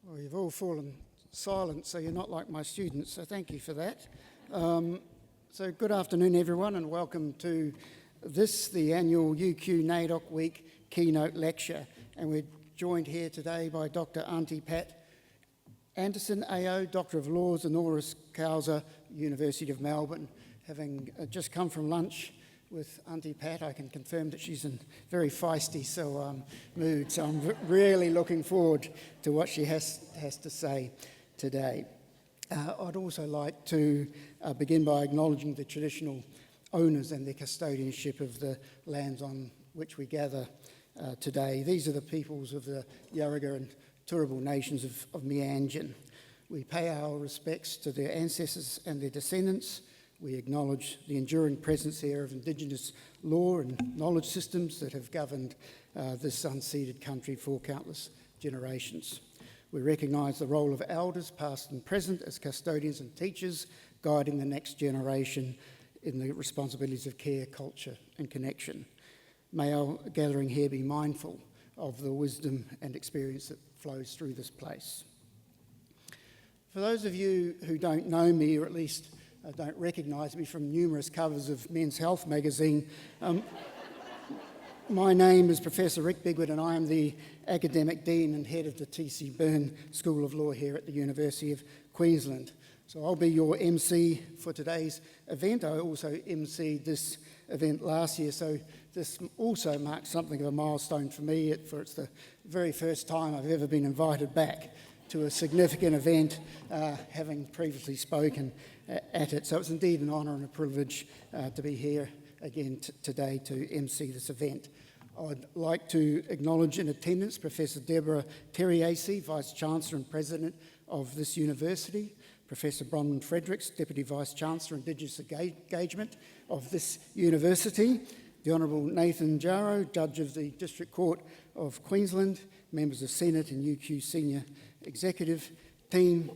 Well, you've all fallen silent, so you're not like my students, so thank you for that. So good afternoon, everyone, and welcome to the annual UQ NAIDOC Week Keynote Lecture. And we're joined here today by Dr. Aunty Pat Anderson, AO, Doctor of Laws, honoris causa, University of Melbourne. Having just come from lunch with Aunty Pat, I can confirm that she's in very feisty mood, so I'm really looking forward to what she has to say today. I'd also like to begin by acknowledging the traditional owners and their custodianship of the lands on which we gather today. These are the peoples of the Yarraga and Turrbal nations of Meanjin. We pay our respects to their ancestors and their descendants. We acknowledge the enduring presence here of Indigenous law and knowledge systems that have governed this unceded country for countless generations. We recognise the role of elders, past and present, as custodians and teachers, guiding the next generation in the responsibilities of care, culture and connection. May our gathering here be mindful of the wisdom and experience that flows through this place. For those of you who don't know me, or at least don't recognise me from numerous covers of Men's Health magazine, my name is Professor Rick Bigwood and I am the Academic Dean and Head of the T.C. Byrne School of Law here at the University of Queensland. So I'll be your MC for today's event. I also MC'd this event last year, so this also marks something of a milestone for me, for it's the very first time I've ever been invited back to a significant event, having previously spoken at it. So it's indeed an honour and a privilege to be here again today to MC this event. I'd like to acknowledge in attendance Professor Deborah Terriasi, Vice-Chancellor and President of this university, Professor Bronwyn Fredericks, Deputy Vice-Chancellor Indigenous Engagement of this university, the Honourable Nathan Jarrow, Judge of the District Court of Queensland, members of Senate and UQ Senior Executive Team,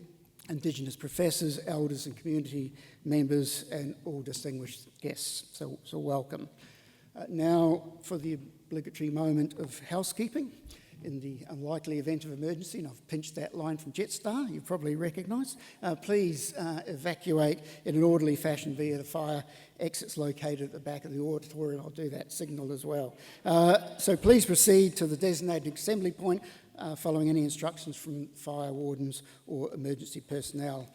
Indigenous professors, elders and community members, and all distinguished guests. So welcome. Now for the obligatory moment of housekeeping. In the unlikely event of emergency, and I've pinched that line from Jetstar, you probably recognise, please evacuate in an orderly fashion via the fire exits located at the back of the auditorium. I'll do that signal as well. So please proceed to the designated assembly point following any instructions from fire wardens or emergency personnel.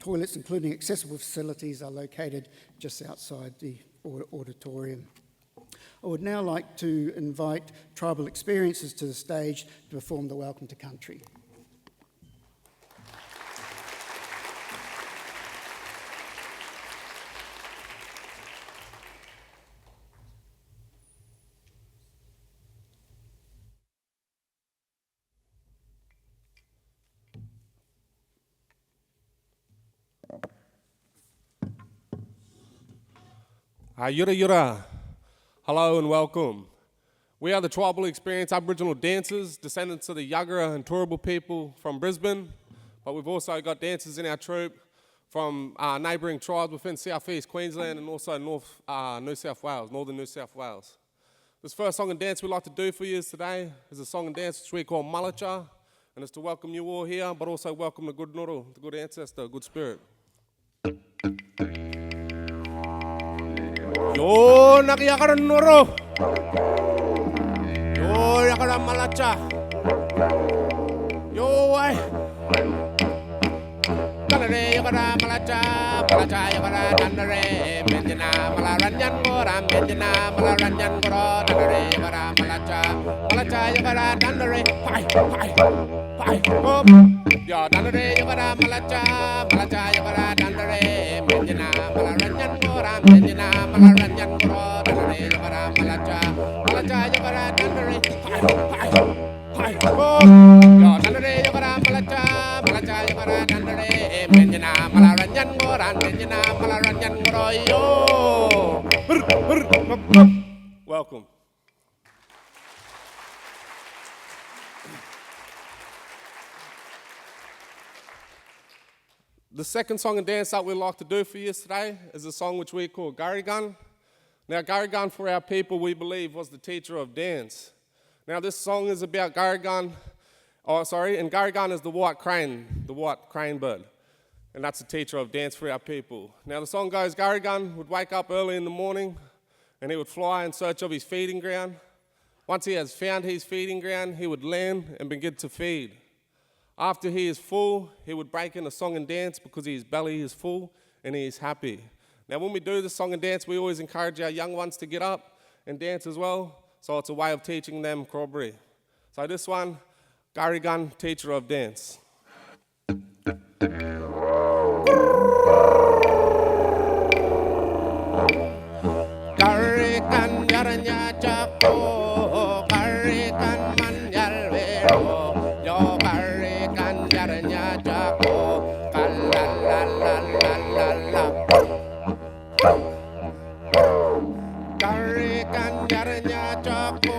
Toilets, including accessible facilities, are located just outside the auditorium. I would now like to invite Tribal Experiences to the stage to perform the Welcome to Country. Yura yura. Hello and welcome. We are the Tribal Experience Aboriginal dancers, descendants of the Yarraga and Turrbal people from Brisbane, but we've also got dancers in our troupe from neighbouring tribes within southeast Queensland and also northern New South Wales. This first song and dance we'd like to do for you today is a song and dance which we call Malacha, and it's to welcome you all here, but also welcome the good Nuru, the good ancestor, good spirit. Yo nakiyakaran noro. Yo yakaran malacha. Yo ay. Tanare yakara malacha, malacha yakara tanare. Menjana malaranjan gora, menjana malaranjan gora. Tanare yakara malacha, malacha yakara tanare. Pai. Hop. Yo tanare yakara malacha, malacha yakara tanare. Menjana malaranjan gora, menjana malaranjan gora. Tanare yakara malacha, malacha yakara tanare. Pai. Hop. Yo tanare yakara malacha, malacha yakara tanare. Menjana malaranjan gora, menjana malaranjan gora. Yo. Welcome. The second song and dance that we'd like to do for you today is a song which we call Garrigan. Now, Garrigan for our people, we believe, was the teacher of dance. Now, this song is about Garrigan And Garigun is the white crane bird. And that's the teacher of dance for our people. Now the song goes, Garigun would wake up early in the morning and he would fly in search of his feeding ground. Once he has found his feeding ground, he would land and begin to feed. After he is full, he would break into song and dance because his belly is full and he is happy. Now when we do the song and dance, we always encourage our young ones to get up and dance as well. So it's a way of teaching them corroboree. So this one, Garigun, teacher of dance. Karikan yaranya jako, karikan manjal vero, yo karikan yaranya jako, kalalalalala. Karikan yaranya jako,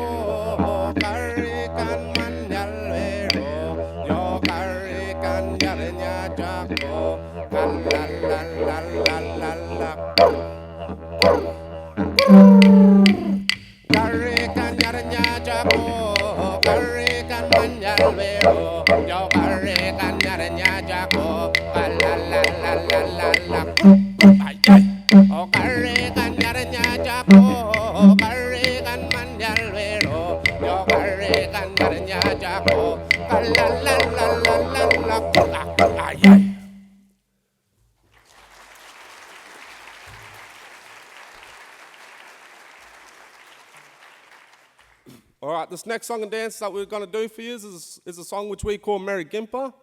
karikan manjal vero, yo karikan yaranya jako, kalalalalala. Karikan yaranya jako, karikan manjal vero, yo karikan yaranya jako, kalalalalala. Ay ay, oh karikan yaranya jako, karikan manjal vero, yo karikan yaranya jako, kalalalalala. Ay ay. All right, this next song and dance that we're going to do for you is a song which we call Merry Gimpa.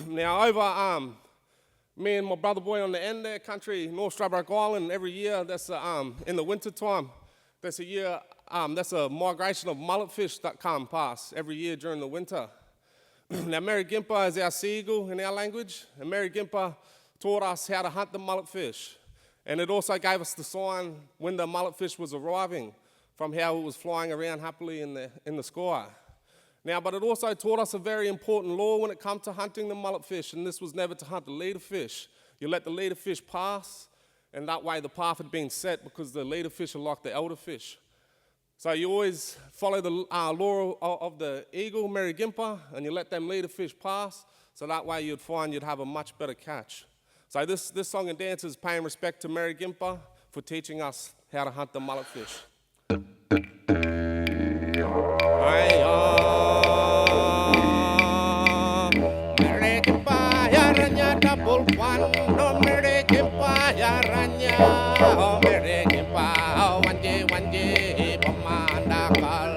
Now, over me and my brother boy on the end there, country, North Stradbroke Island, every year, that's in the winter time, that's a migration of mullet fish that come past every year during the winter. Now, Merry Gimpa is our sea eagle in our language, and Merry Gimpa taught us how to hunt the mullet fish. And it also gave us the sign when the mullet fish was arriving, from how it was flying around happily in the sky. Now, but it also taught us a very important law when it comes to hunting the mullet fish, and this was never to hunt the leader fish. You let the leader fish pass, and that way the path had been set because the leader fish are like the elder fish. So you always follow the law of the eagle, Merry Gimpa, and you let them leader fish pass, so that way you'd find you'd have a much better catch. So this song and dance is paying respect to Merry Gimpa for teaching us how to hunt the mullet fish. Merry Gimpa yaranya double one, no Merry Gimpa yaranya, oh Merry Gimpa, oh wanje pamandakal.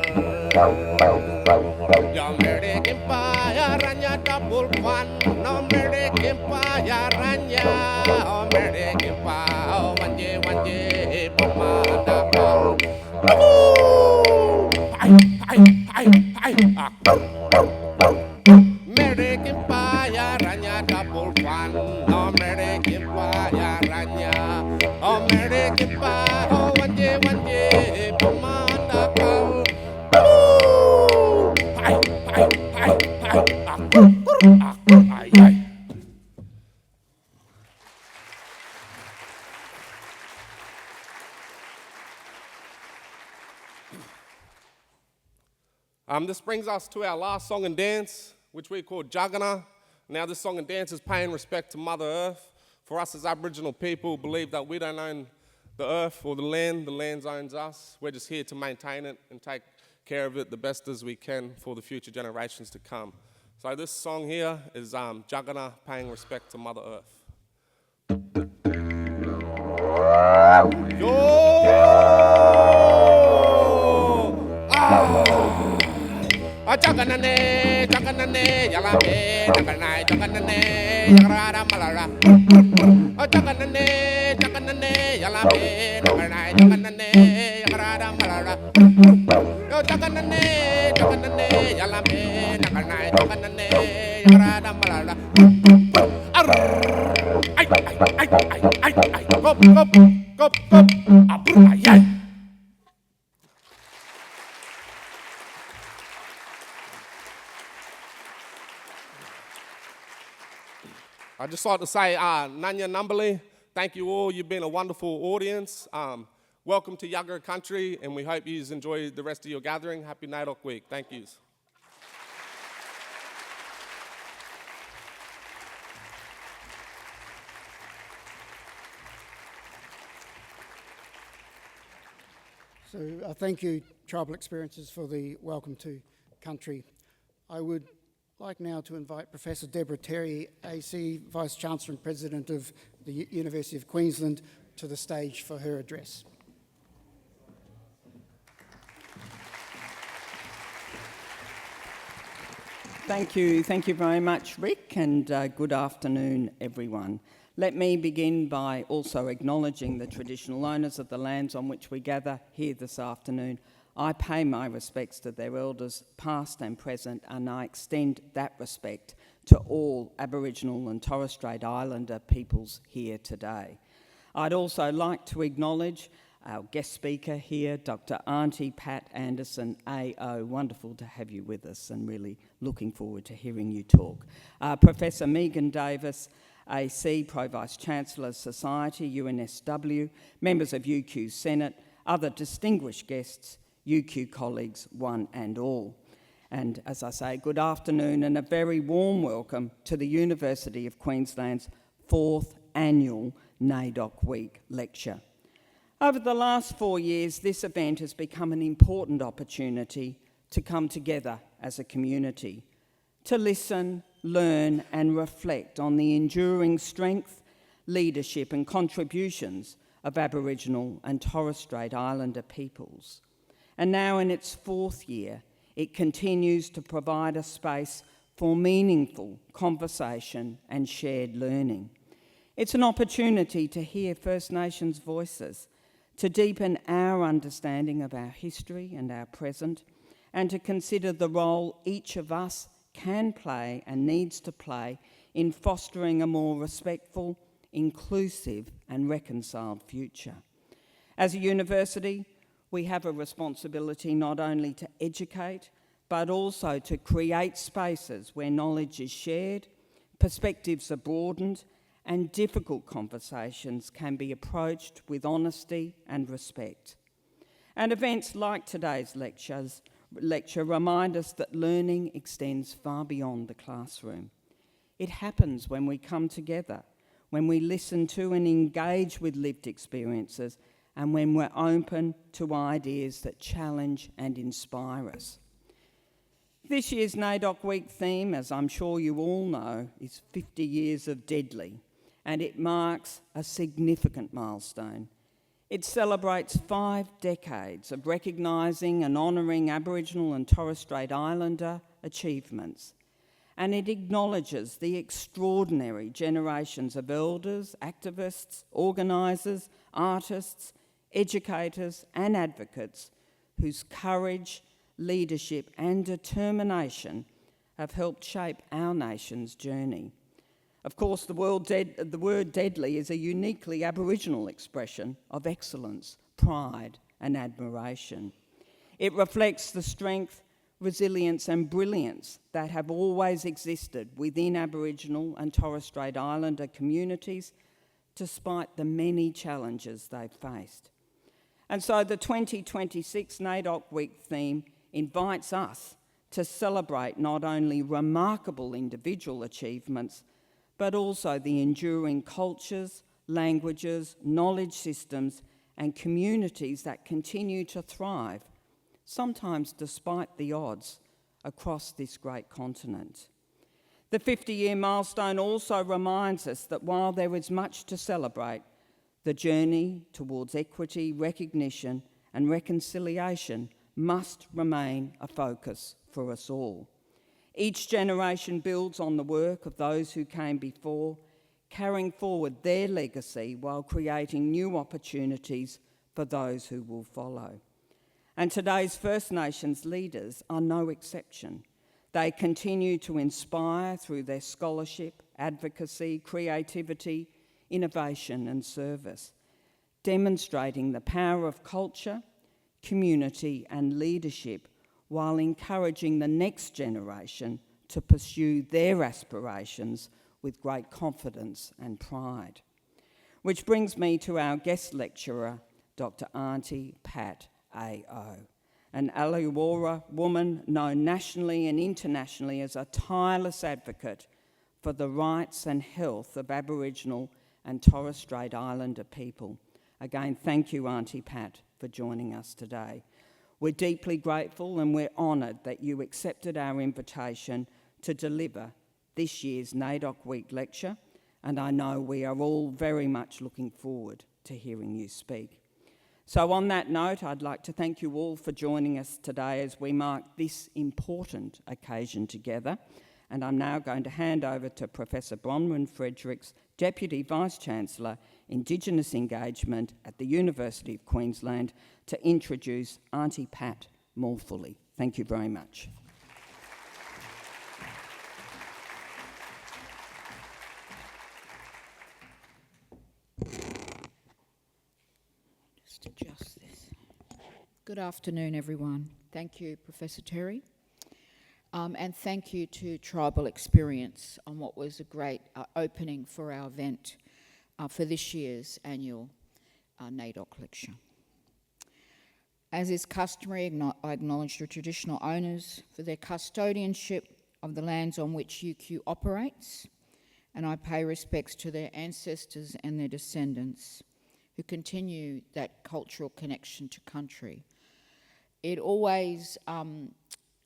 Yo Merry Gimpa yaranya double one, no Merry Gimpa yaranya, oh Merry Gimpa, oh wanje pamandakal. Merry Gimpa yaranya double one, oh Merry Gimpa yaranya, oh Merry Gimpa, oh wanje pamandakal. This brings us to our last song and dance, which we call Juggana. Now this song and dance is paying respect to Mother Earth. For us as Aboriginal people, believe that we don't own the earth or the land owns us. We're just here to maintain it and take care of it the best as we can for the future generations to come. So this song here is Juggana, paying respect to Mother Earth. Yo! Jaganane, yalabe, jaganane, yagrada malara. Jaganane, yalabe, jaganane, yagrada malara. Yo jaganane, yalabe, jaganane, yagrada malara. Ay, go, ay. I'd just like to say, Nanya Numbali, thank you all. You've been a wonderful audience. Welcome to Yagara Country, and we hope you enjoy the rest of your gathering. Happy NAIDOC Week. Thank yous. So thank you, Tribal Experiences, for the welcome to country. I would like now to invite Professor Deborah Terry, AC, Vice-Chancellor and President of the University of Queensland, to the stage for her address. Thank you very much, Rick, and good afternoon, everyone. Let me begin by also acknowledging the traditional owners of the lands on which we gather here this afternoon. I pay my respects to their elders, past and present, and I extend that respect to all Aboriginal and Torres Strait Islander peoples here today. I'd also like to acknowledge our guest speaker here, Dr. Aunty Pat Anderson, AO. Wonderful to have you with us and really looking forward to hearing you talk. Professor Megan Davis, AC, Pro-Vice-Chancellor Society, UNSW, members of UQ Senate, other distinguished guests, UQ colleagues, one and all. And as I say, good afternoon and a very warm welcome to the University of Queensland's 4th annual NAIDOC Week lecture. Over the last 4 years, this event has become an important opportunity to come together as a community, to listen, learn and reflect on the enduring strength, leadership and contributions of Aboriginal and Torres Strait Islander peoples. And now in its 4th year, it continues to provide a space for meaningful conversation and shared learning. It's an opportunity to hear First Nations voices, to deepen our understanding of our history and our present, and to consider the role each of us can play and needs to play in fostering a more respectful, inclusive and reconciled future. As a university, we have a responsibility not only to educate, but also to create spaces where knowledge is shared, perspectives are broadened, and difficult conversations can be approached with honesty and respect. And events like today's lecture remind us that learning extends far beyond the classroom. It happens when we come together, when we listen to and engage with lived experiences, and when we're open to ideas that challenge and inspire us. This year's NAIDOC Week theme, as I'm sure you all know, is 50 years of deadly, and it marks a significant milestone. It celebrates 5 decades of recognising and honouring Aboriginal and Torres Strait Islander achievements, and it acknowledges the extraordinary generations of elders, activists, organisers, artists, educators and advocates whose courage, leadership and determination have helped shape our nation's journey. Of course, the word deadly is a uniquely Aboriginal expression of excellence, pride and admiration. It reflects the strength, resilience and brilliance that have always existed within Aboriginal and Torres Strait Islander communities, despite the many challenges they've faced. And so the 2026 NAIDOC Week theme invites us to celebrate not only remarkable individual achievements, but also the enduring cultures, languages, knowledge systems and communities that continue to thrive, sometimes despite the odds, across this great continent. The 50-year milestone also reminds us that while there is much to celebrate, the journey towards equity, recognition and reconciliation must remain a focus for us all. Each generation builds on the work of those who came before, carrying forward their legacy while creating new opportunities for those who will follow. And today's First Nations leaders are no exception. They continue to inspire through their scholarship, advocacy, creativity, innovation and service, demonstrating the power of culture, community and leadership while encouraging the next generation to pursue their aspirations with great confidence and pride. Which brings me to our guest lecturer, Dr. Aunty Pat AO, an Alyawarre woman known nationally and internationally as a tireless advocate for the rights and health of Aboriginal and Torres Strait Islander people, Again, thank you, Aunty Pat, for joining us today. We're deeply grateful and we're honoured that you accepted our invitation to deliver this year's NAIDOC Week lecture, and I know we are all very much looking forward to hearing you speak. So on that note, I'd like to thank you all for joining us today as we mark this important occasion together. And I'm now going to hand over to Professor Bronwyn Fredericks, Deputy Vice-Chancellor, Indigenous Engagement at the University of Queensland, to introduce Aunty Pat more fully. Thank you very much. Just adjust this. Good afternoon, everyone. Thank you, Professor Terry. And thank you to Tribal Experience on what was a great opening for our event for this year's annual NAIDOC lecture. As is customary, I acknowledge the traditional owners for their custodianship of the lands on which UQ operates, and I pay respects to their ancestors and their descendants who continue that cultural connection to country. It always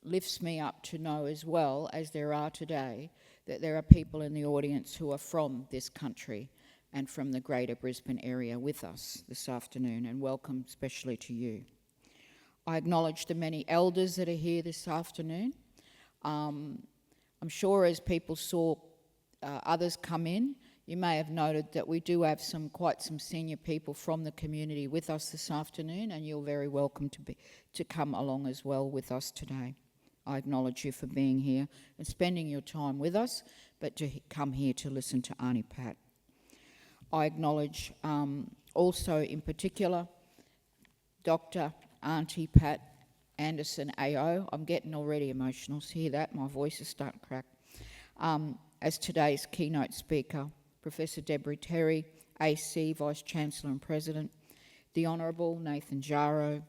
lifts me up to know, as well as there are today, that there are people in the audience who are from this country and from the greater Brisbane area with us this afternoon, and welcome especially to you. I acknowledge the many elders that are here this afternoon. I'm sure as people saw others come in, you may have noted that we do have quite some senior people from the community with us this afternoon, and you're very welcome to come along as well with us today. I acknowledge you for being here and spending your time with us, but to come here to listen to Aunty Pat. I acknowledge also in particular Dr. Aunty Pat Anderson AO. I'm getting already emotional, see that? My voice is starting to crack. As today's keynote speaker, Professor Deborah Terry, AC, Vice-Chancellor and President, the Honourable Nathan Jarrow,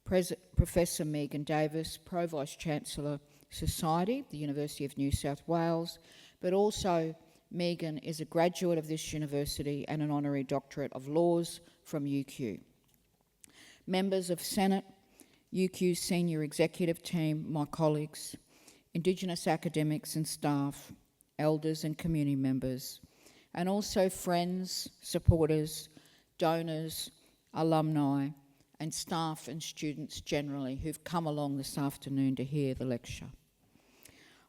Professor Megan Davis, Pro-Vice-Chancellor Society, the University of New South Wales, but also Megan is a graduate of this university and an honorary doctorate of laws from UQ. Members of Senate, UQ's senior executive team, my colleagues, Indigenous academics and staff, elders and community members, and also friends, supporters, donors, alumni, and staff and students generally who've come along this afternoon to hear the lecture.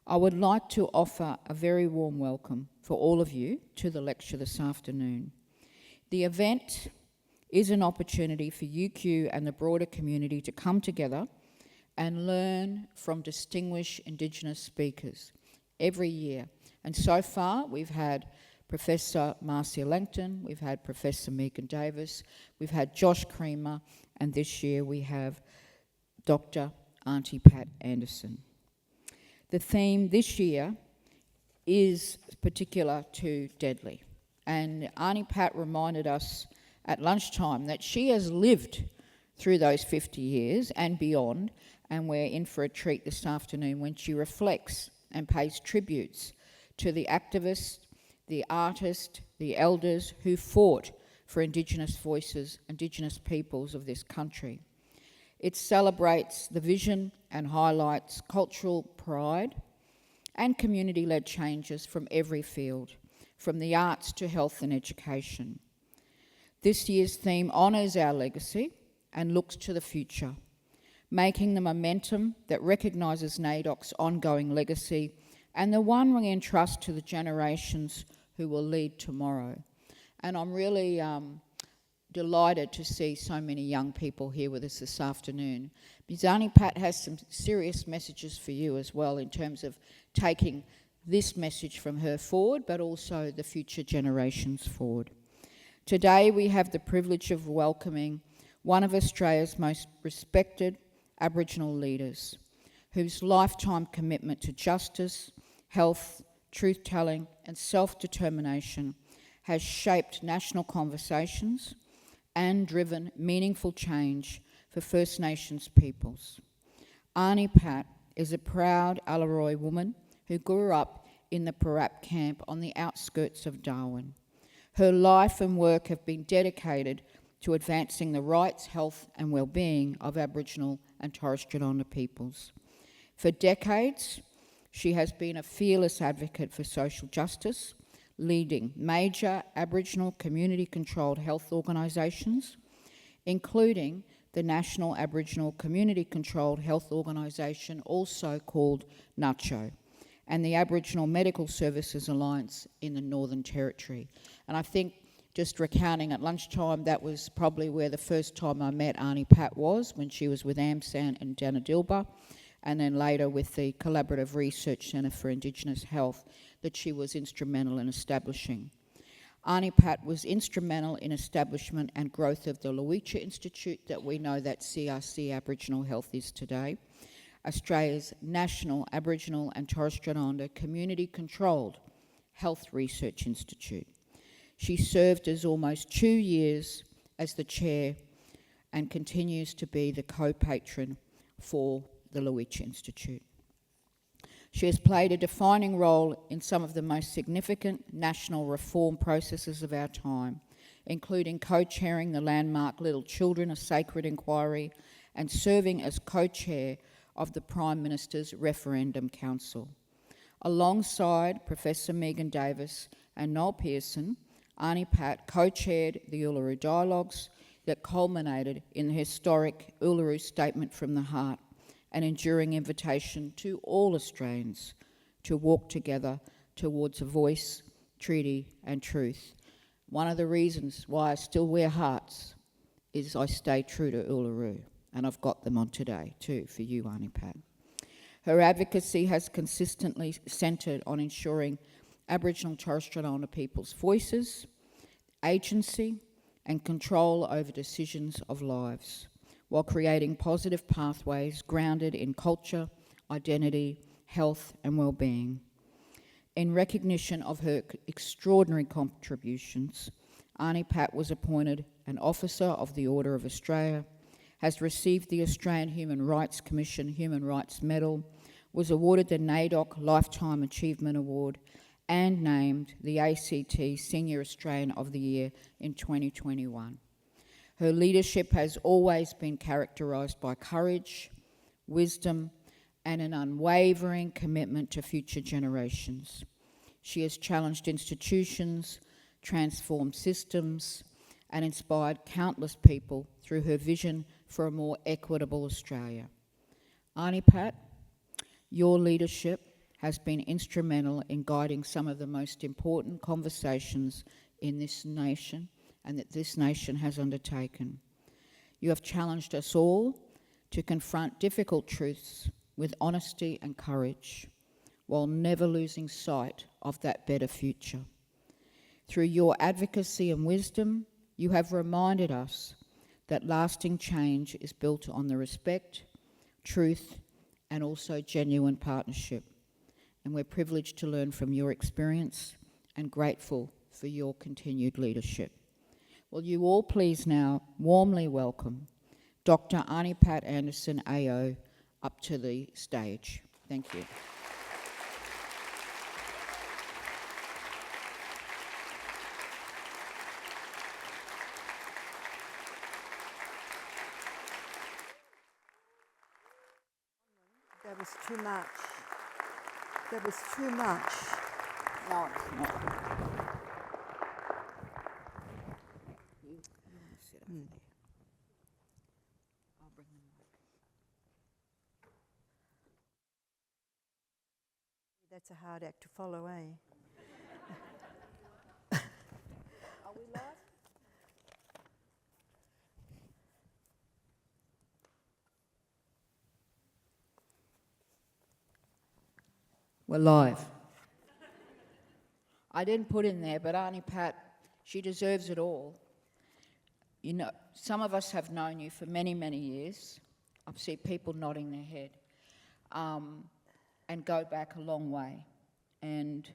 I would like to offer a very warm welcome for all of you to the lecture this afternoon. The event is an opportunity for UQ and the broader community to come together and learn from distinguished Indigenous speakers every year. And so far we've had Professor Marcia Langton, we've had Professor Megan Davis, we've had Josh Creamer, and this year we have Dr. Aunty Pat Anderson. The theme this year is particular to deadly. And Aunty Pat reminded us at lunchtime that she has lived through those 50 years and beyond, and we're in for a treat this afternoon when she reflects and pays tributes to the activists, the artists, the elders who fought for Indigenous voices, Indigenous peoples of this country. It celebrates the vision and highlights cultural pride and community-led changes from every field, from the arts to health and education. This year's theme honours our legacy and looks to the future, making the momentum that recognises NAIDOC's ongoing legacy and the one we entrust to the generations who will lead tomorrow. And I'm really delighted to see so many young people here with us this afternoon, because Aunty Pat has some serious messages for you as well in terms of taking this message from her forward, but also the future generations forward. Today we have the privilege of welcoming one of Australia's most respected Aboriginal leaders, whose lifetime commitment to justice, health, truth-telling and self-determination has shaped national conversations and driven meaningful change for First Nations peoples. Aunty Pat is a proud Alyawarre woman who grew up in the Parap camp on the outskirts of Darwin. Her life and work have been dedicated to advancing the rights, health and well-being of Aboriginal and Torres Strait Islander peoples. For decades, she has been a fearless advocate for social justice, leading major Aboriginal community-controlled health organisations, including the National Aboriginal Community-Controlled Health Organisation, also called NACCHO, and the Aboriginal Medical Services Alliance in the Northern Territory. And I think, just recounting at lunchtime, that was probably where the first time I met Aunty Pat was, when she was with AMSAN and Danadilba, and then later with the Collaborative Research Centre for Indigenous Health that she was instrumental in establishing. Aunty Pat was instrumental in establishment and growth of the Luicha Institute that we know that CRC Aboriginal Health is today, Australia's national Aboriginal and Torres Strait Islander community-controlled health research institute. She served as almost 2 years as the chair and continues to be the co-patron for the Luicha Institute. She has played a defining role in some of the most significant national reform processes of our time, including co-chairing the landmark Little Children, a Sacred Inquiry, and serving as co-chair of the Prime Minister's Referendum Council. Alongside Professor Megan Davis and Noel Pearson, Aunty Pat co-chaired the Uluru Dialogues that culminated in the historic Uluru Statement from the Heart, an enduring invitation to all Australians to walk together towards a voice, treaty and truth. One of the reasons why I still wear hearts is I stay true to Uluru, and I've got them on today too for you, Aunty Pat. Her advocacy has consistently centred on ensuring Aboriginal and Torres Strait Islander people's voices, agency and control over decisions of lives, while creating positive pathways grounded in culture, identity, health and well-being. In recognition of her extraordinary contributions, Aunty Pat was appointed an Officer of the Order of Australia, has received the Australian Human Rights Commission Human Rights Medal, was awarded the NAIDOC Lifetime Achievement Award, and named the ACT Senior Australian of the Year in 2021. Her leadership has always been characterised by courage, wisdom, and an unwavering commitment to future generations. She has challenged institutions, transformed systems, and inspired countless people through her vision for a more equitable Australia. Aunty Pat, your leadership has been instrumental in guiding some of the most important conversations in this nation and that this nation has undertaken. You have challenged us all to confront difficult truths with honesty and courage, while never losing sight of that better future. Through your advocacy and wisdom, you have reminded us that lasting change is built on the respect, truth, and also genuine partnership. And we're privileged to learn from your experience and grateful for your continued leadership. Will you all please now warmly welcome Dr. Aunty Pat Anderson AO up to the stage. Thank you. That was too much. That was too much. No, it's not. You want to sit up there. I'll bring them up. That's a hard act to follow, eh? Are we live? We're live. I didn't put in there, but Aunty Pat, she deserves it all. You know, some of us have known you for many, many years. I see people nodding their head, and go back a long way. And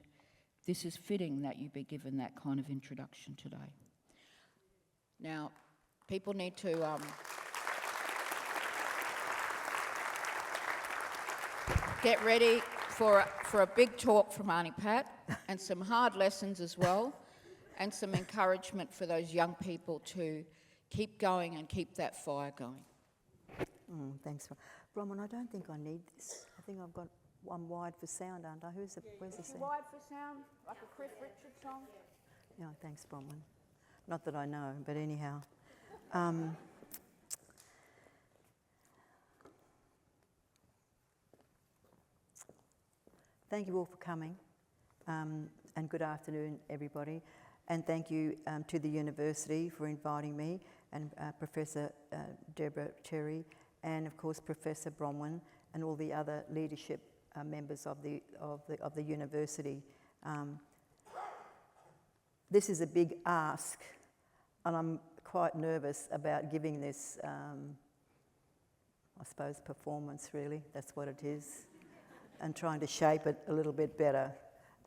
this is fitting that you be given that kind of introduction today. Now, people need to get ready for a big talk from Aunty Pat, and some hard lessons as well, and some encouragement for those young people to keep going and keep that fire going. Thanks. Bronwyn, I don't think I need this. I think I've got one wide for sound, aren't I? Where's the sound? Wide for sound, like a Cliff Richard song? Yeah, thanks, Bronwyn. Not that I know, but anyhow. Thank you all for coming, and good afternoon, everybody. And thank you to the university for inviting me, and Professor Deborah Terry, and of course Professor Bronwyn, and all the other leadership members of the university. This is a big ask, and I'm quite nervous about giving this, I suppose, performance, really. That's what it is. And trying to shape it a little bit better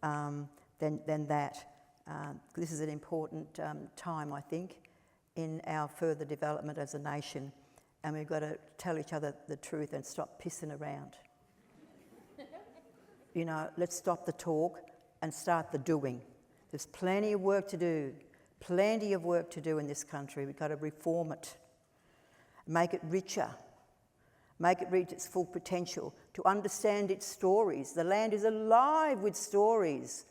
than that. This is an important time, I think, in our further development as a nation. And we've got to tell each other the truth and stop pissing around. You know, let's stop the talk and start the doing. There's plenty of work to do, in this country. We've got to reform it, make it richer, make it reach its full potential, to understand its stories. The land is alive with stories.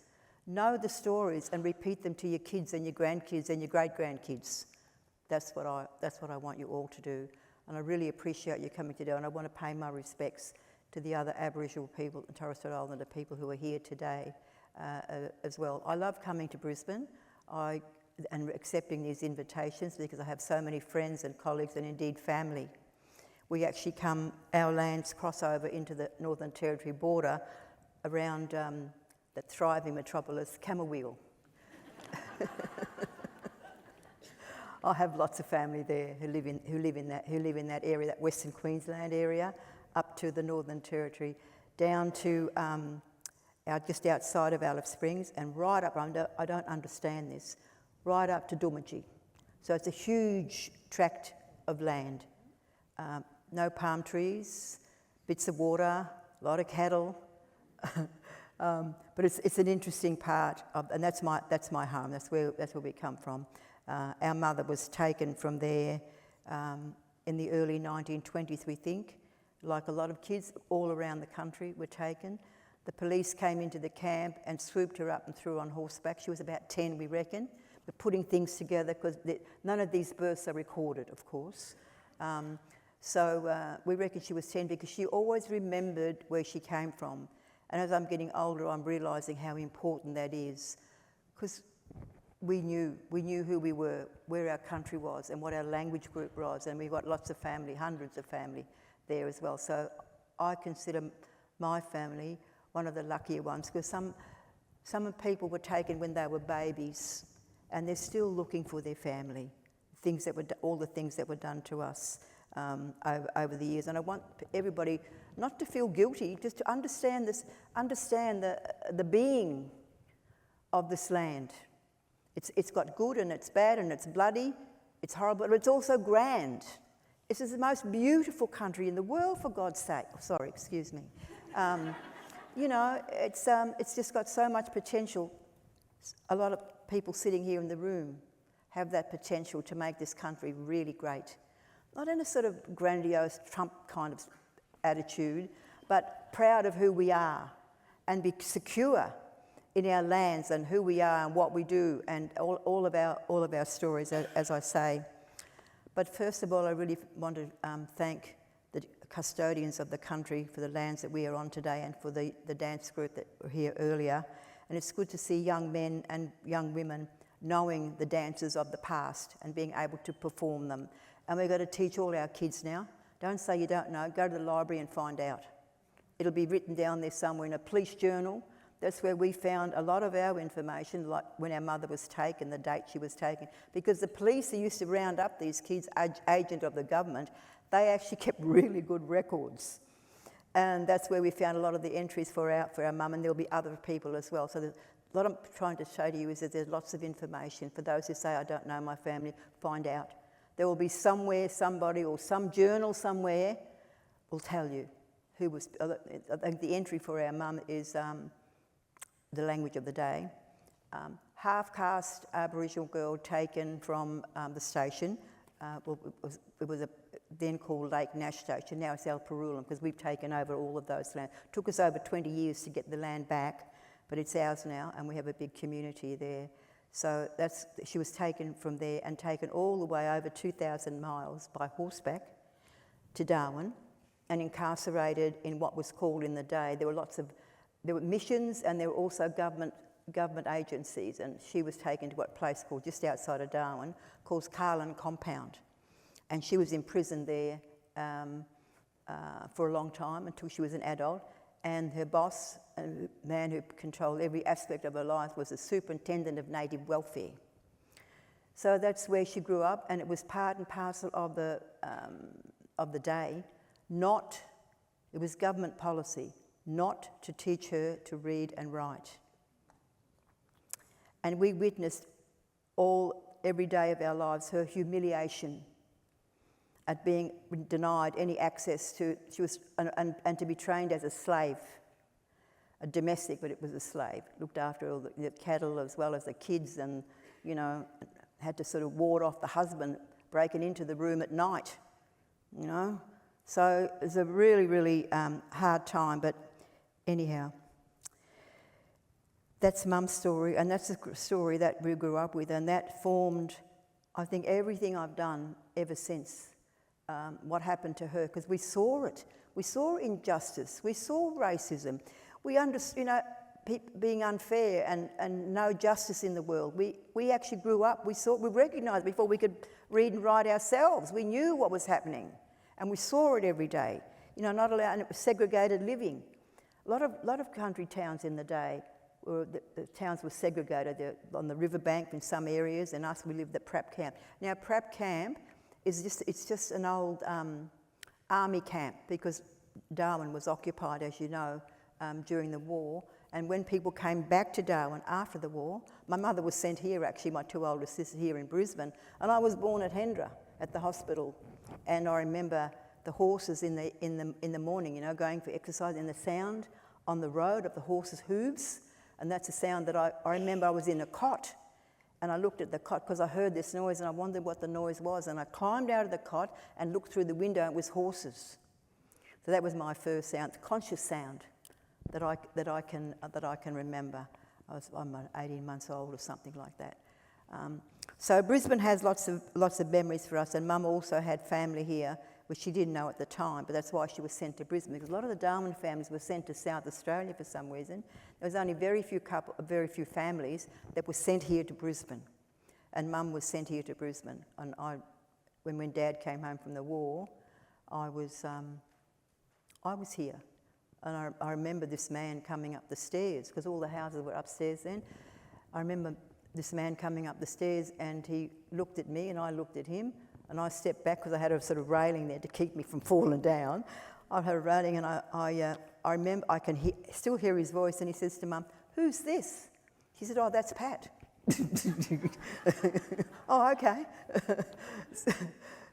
Know the stories and repeat them to your kids and your grandkids and your great-grandkids. That's what I want you all to do. And I really appreciate you coming today, and I want to pay my respects to the other Aboriginal people and Torres Strait Islander people who are here today as well. I love coming to Brisbane and accepting these invitations because I have so many friends and colleagues and indeed family. We actually our lands cross over into the Northern Territory border around that thriving metropolis, Camberwell. I have lots of family there who live in that area, that Western Queensland area, up to the Northern Territory, down to just outside of Alice Springs, and right up. I don't understand this. Right up to Doomadgee. So it's a huge tract of land. No palm trees, bits of water, a lot of cattle, but it's an interesting part of, and that's my home. That's where we come from. Our mother was taken from there in the early 1920s, we think. Like a lot of kids all around the country were taken. The police came into the camp and swooped her up and threw her on horseback. She was about 10, we reckon. We're putting things together because none of these births are recorded, of course. So we reckon she was 10 because she always remembered where she came from. And as I'm getting older, I'm realising how important that is, because we knew who we were, where our country was, and what our language group was, and we've got lots of family, hundreds of family there as well. So I consider my family one of the luckier ones, because some people were taken when they were babies, and they're still looking for their family. All the things that were done to us over the years. And I want everybody not to feel guilty, just to understand the being of this land. It's got good and it's bad and it's bloody, it's horrible, but it's also grand. This is the most beautiful country in the world, for God's sake. Sorry, excuse me. You know, it's just got so much potential. A lot of people sitting here in the room have that potential to make this country really great. Not in a sort of grandiose Trump kind of attitude, but proud of who we are and be secure in our lands and who we are and what we do and all of our stories, as I say. But first of all, I really want to thank the custodians of the country for the lands that we are on today, and for the dance group that were here earlier. And it's good to see young men and young women knowing the dances of the past and being able to perform them. And we've got to teach all our kids now. Don't say you don't know, go to the library and find out. It'll be written down there somewhere in a police journal. That's where we found a lot of our information, like when our mother was taken, the date she was taken. Because the police who used to round up these kids, agent of the government, they actually kept really good records. And that's where we found a lot of the entries for our mum, and there'll be other people as well. So what I'm trying to show to you is that there's lots of information. For those who say, I don't know my family, find out. There will be somewhere, somebody, or some journal somewhere will tell you who was. I think the entry for our mum is the language of the day. Half-caste Aboriginal girl taken from the station it was then called Lake Nash Station, now it's El Perulam, because we've taken over all of those lands. Took us over 20 years to get the land back, but it's ours now, and we have a big community there. So she was taken from there and taken all the way over 2,000 miles by horseback to Darwin and incarcerated in what was called in the day, there were missions and there were also government agencies, and she was taken to a place called just outside of Darwin called Carlin Compound, and she was imprisoned there for a long time until she was an adult, and her boss, a man who controlled every aspect of her life, was the superintendent of native welfare. So that's where she grew up, and it was part and parcel of the day. It was government policy not to teach her to read and write. And we witnessed every day of our lives her humiliation at being denied any access to, and to be trained as a slave, a domestic, but it was a slave, looked after all the cattle as well as the kids, and, had to sort of ward off the husband breaking into the room at night, So it was a really, really hard time, but anyhow. That's Mum's story, and that's the story that we grew up with, and that formed, I think, everything I've done ever since. What happened to her, because we saw it. We saw injustice. We saw racism. We understood, being unfair and no justice in the world. We actually grew up. We recognised before we could read and write ourselves. We knew what was happening, and we saw it every day. Not allowed, and it was segregated living. A lot of country towns in the day, the towns were segregated. On the riverbank in some areas, and we lived at Prap Camp. Now, Prap Camp is just an old army camp, because Darwin was occupied, as you know, during the war. And when people came back to Darwin after the war, my mother was sent here, actually, my two older sisters here in Brisbane, and I was born at Hendra at the hospital. And I remember the horses in the morning, going for exercise, and the sound on the road of the horses' hooves, and that's a sound that I remember. I was in a cot, and I looked at the cot because I heard this noise, and I wondered what the noise was, and I climbed out of the cot and looked through the window, and it was horses. So that was my first sound, conscious sound that I can remember. I'm 18 months old or something like that. So Brisbane has lots of memories for us, and Mum also had family here, which she didn't know at the time, but that's why she was sent to Brisbane, because a lot of the Darwin families were sent to South Australia for some reason. There was only very few families that were sent here to Brisbane, and Mum was sent here to Brisbane. And when Dad came home from the war, I was here, and I remember this man coming up the stairs, because all the houses were upstairs then. I remember this man coming up the stairs, and he looked at me, and I looked at him. And I stepped back because I had a sort of railing there to keep me from falling down. I had a railing, and I remember I can still hear his voice, and he says to Mum, "Who's this?" She said, "Oh, that's Pat." Oh, okay.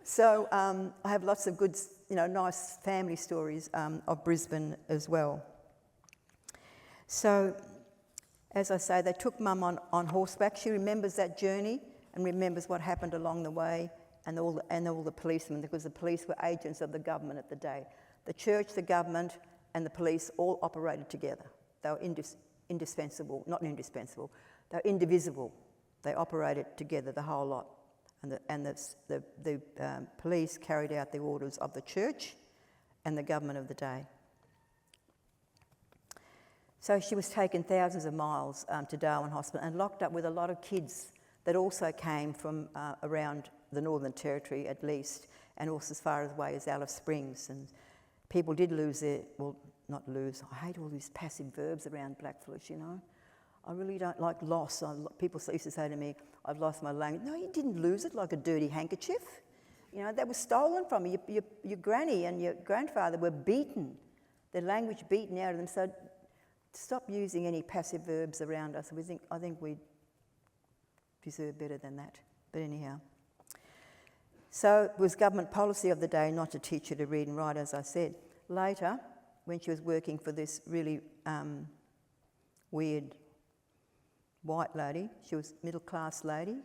So I have lots of good, nice family stories of Brisbane as well. So, as I say, they took Mum on horseback. She remembers that journey and remembers what happened along the way. And all the policemen, because the police were agents of the government at the day. The church, the government, and the police all operated together. They were indivisible. They were indivisible. They operated together, the whole lot. And the police carried out the orders of the church and the government of the day. So she was taken thousands of miles to Darwin Hospital and locked up with a lot of kids that also came from around the Northern Territory at least, and also as far away as Alice Springs. And people did lose not lose, I hate all these passive verbs around Blackfoot, I really don't like loss. People used to say to me, "I've lost my language." No, you didn't lose it like a dirty handkerchief. That was stolen from you. Your granny and your grandfather were beaten, their language beaten out of them. So stop using any passive verbs around us. I think we deserve better than that. But anyhow. So it was government policy of the day not to teach her to read and write, as I said. Later, when she was working for this really weird white lady, she was a middle-class lady,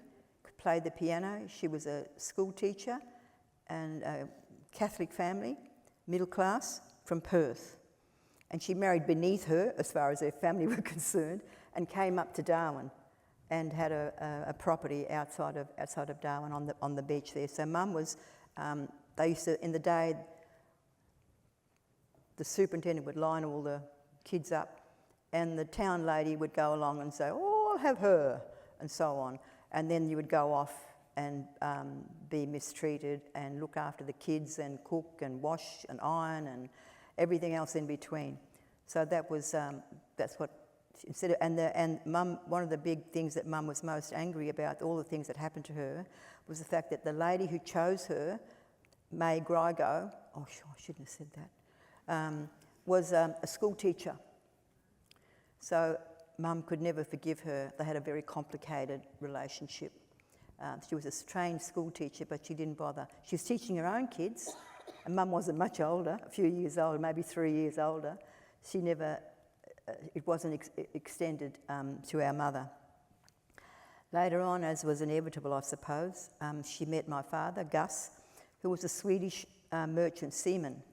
played the piano. She was a school teacher and a Catholic family, middle class, from Perth. And she married beneath her, as far as her family were concerned, and came up to Darwin and had a property outside of Darwin on the beach there. So Mum was, they used to, in the day, the superintendent would line all the kids up and the town lady would go along and say, oh, I'll have her, and so on. And then you would go off and be mistreated and look after the kids and cook and wash and iron and everything else in between. So that was, that's what, instead of, and Mum, one of the big things that Mum was most angry about, all the things that happened to her, was the fact that the lady who chose her, May Grigo, oh, I shouldn't have said that, was a school teacher. So Mum could never forgive her. They had a very complicated relationship. She was a trained school teacher, but she didn't bother. She was teaching her own kids, and Mum wasn't much older, a few years older, maybe 3 years older. She never, it wasn't extended to our mother. Later on, as was inevitable, I suppose, she met my father, Gus, who was a Swedish merchant seaman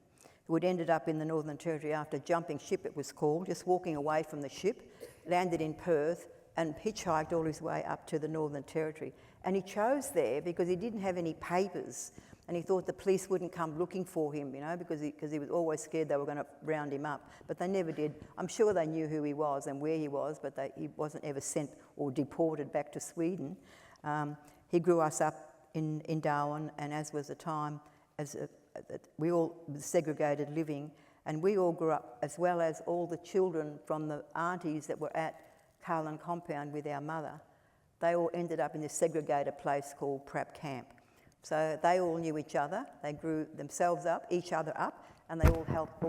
who had ended up in the Northern Territory after jumping ship, it was called, just walking away from the ship, landed in Perth and hitchhiked all his way up to the Northern Territory. And he chose there because he didn't have any papers and he thought the police wouldn't come looking for him, you know, because he was always scared they were going to round him up. But they never did. I'm sure they knew who he was and where he was, but he wasn't ever sent or deported back to Sweden. He grew us up in Darwin, and as was the time, we all segregated living, and we all grew up, as well as all the children from the aunties that were at Carlin Compound with our mother. They all ended up in this segregated place called Prap Camp. So they all knew each other, they grew themselves up, each other up, and they all helped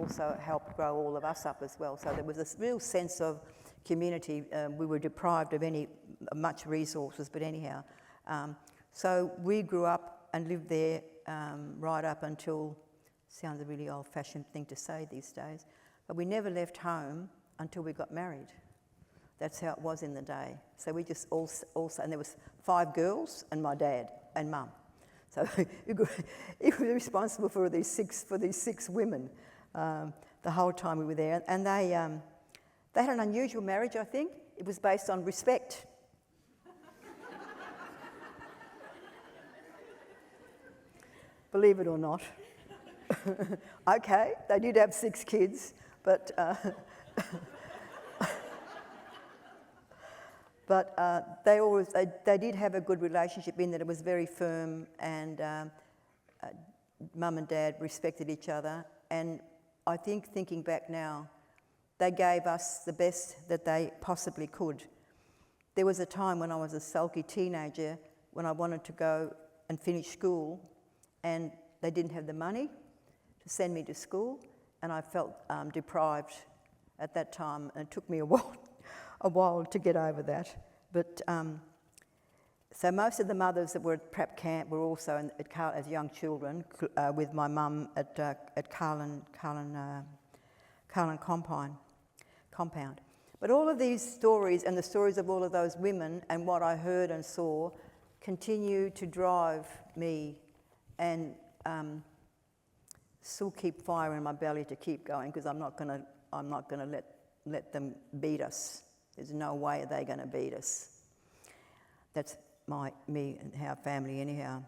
grow all of us up as well. So there was this real sense of community. We were deprived of much resources, but anyhow. So we grew up and lived there right up until, sounds a really old-fashioned thing to say these days, but we never left home until we got married. That's how it was in the day. So we just also, and there was 5 girls and my dad and Mum. So he was responsible for these six women the whole time we were there. And they had an unusual marriage, I think. It was based on respect. Believe it or not. Okay, they did have 6 kids, but they did have a good relationship in that it was very firm, and Mum and Dad respected each other. And I think, thinking back now, they gave us the best that they possibly could. There was a time when I was a sulky teenager when I wanted to go and finish school, and they didn't have the money to send me to school, and I felt deprived at that time, and it took me a while to get over that. But so most of the mothers that were at Prep Camp were also as young children with my mum at Carlin Compound. But all of these stories and the stories of all of those women and what I heard and saw continue to drive me and still keep fire in my belly to keep going, because I'm not going to let them beat us. There's no way they're going to beat us. That's me and our family anyhow.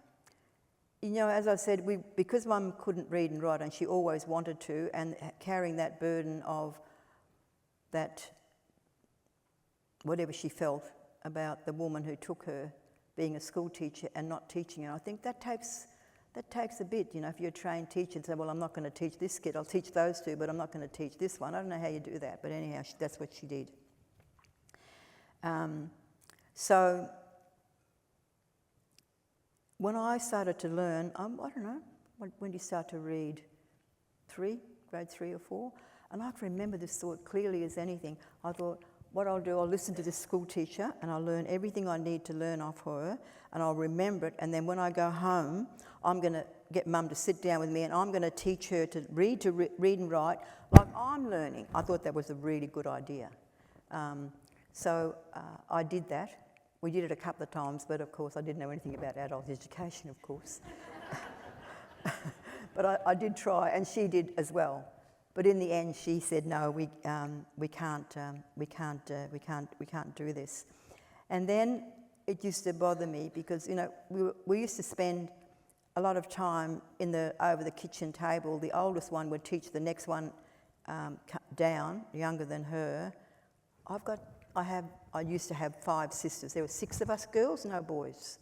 You know, as I said, because Mum couldn't read and write, and she always wanted to, and carrying that burden of that, whatever she felt about the woman who took her being a school teacher and not teaching her, I think that takes a bit, you know, if you're a trained teacher and say, well, I'm not going to teach this kid, I'll teach those 2, but I'm not going to teach this one. I don't know how you do that, but anyhow, that's what she did. So when I started to learn, I don't know, when do you start to read? Grade 3 or 4? And I can remember this thought clearly as anything. I thought, what I'll do, I'll listen to this school teacher and I'll learn everything I need to learn off her, and I'll remember it, and then when I go home, I'm going to get Mum to sit down with me and I'm going to teach her to read and write like I'm learning. I thought that was a really good idea. So I did that, We did it a couple of times, but of course I didn't know anything about adult education, of course. But I did try, and she did as well. But in the end, she said, "No, we can't do this." And then it used to bother me because, you know, we used to spend a lot of time over the kitchen table. The oldest one would teach the next one down, younger than her. I used to have 5 sisters. There were 6 of us girls, no boys.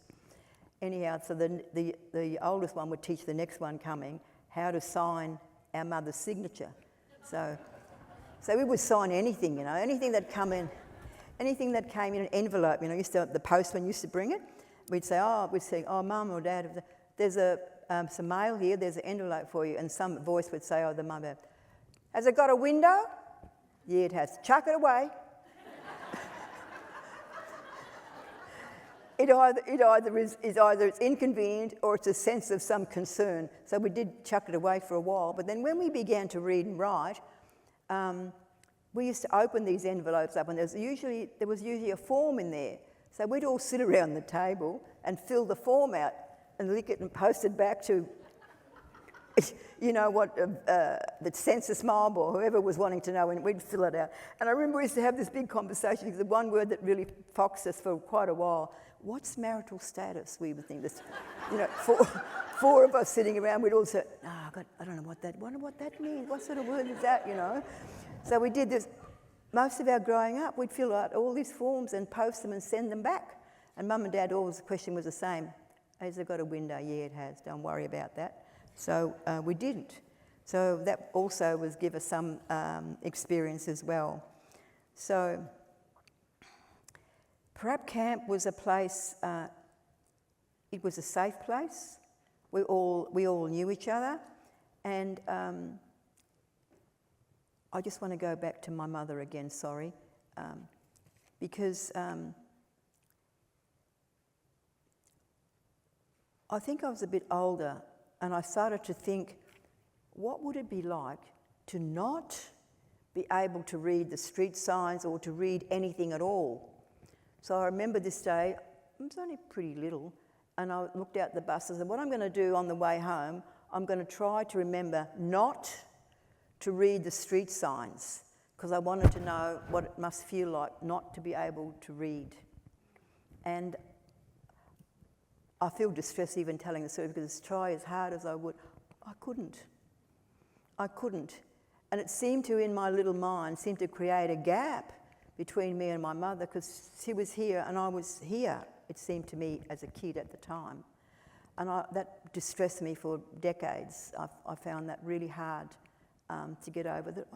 Anyhow, so the oldest one would teach the next one coming how to sign our mother's signature. So we would sign anything, you know, anything that came in an envelope. You know, the postman used to bring it. We'd say, "Oh, Mum or Dad, there's some mail here. There's an envelope for you." And some voice would say, the mum, "Has it got a window?" "Yeah, it has." "Chuck it away." It's inconvenient or it's a sense of some concern. So we did chuck it away for a while. But then when we began to read and write, we used to open these envelopes up, and there was usually a form in there. So we'd all sit around the table and fill the form out and lick it and post it back to, you know what, the census mob or whoever was wanting to know, and we'd fill it out. And I remember we used to have this big conversation because the one word that really foxed us for quite a while, what's marital status? We would think this, you know, 4 of us sitting around, we'd all say, I don't know what that means. What sort of word is that, you know? So we did this. Most of our growing up, we'd fill out all these forms and post them and send them back. And Mum and Dad, always the question was the same. Has it got a window? Yeah, it has. Don't worry about that. So we didn't. So that also give us some experience as well. So Prep Camp was a place, it was a safe place. We all knew each other. And I just want to go back to my mother again, sorry, because I think I was a bit older and I started to think, what would it be like to not be able to read the street signs or to read anything at all? So I remember this day, I was only pretty little, and I looked out the buses, and what I'm going to do on the way home, I'm going to try to remember not to read the street signs, because I wanted to know what it must feel like not to be able to read. And I feel distressed even telling the story, because try as hard as I would, I couldn't. And it seemed to, in my little mind, create a gap between me and my mother, because she was here and I was here, it seemed to me as a kid at the time. And that distressed me for decades. I found that really hard to get over. That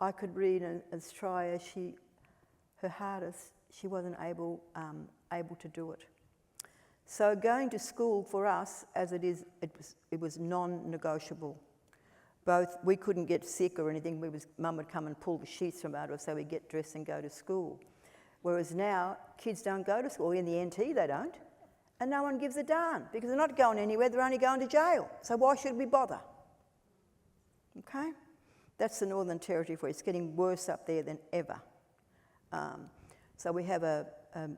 I could read and as try as her hardest, she wasn't able to do it. So going to school for us, as it was non-negotiable. Both, we couldn't get sick or anything. Mum would come and pull the sheets from out of us so we'd get dressed and go to school. Whereas now, kids don't go to school. In the NT, they don't. And no one gives a darn because they're not going anywhere. They're only going to jail. So why should we bother? Okay? That's the Northern Territory for you. It's getting worse up there than ever. So we have a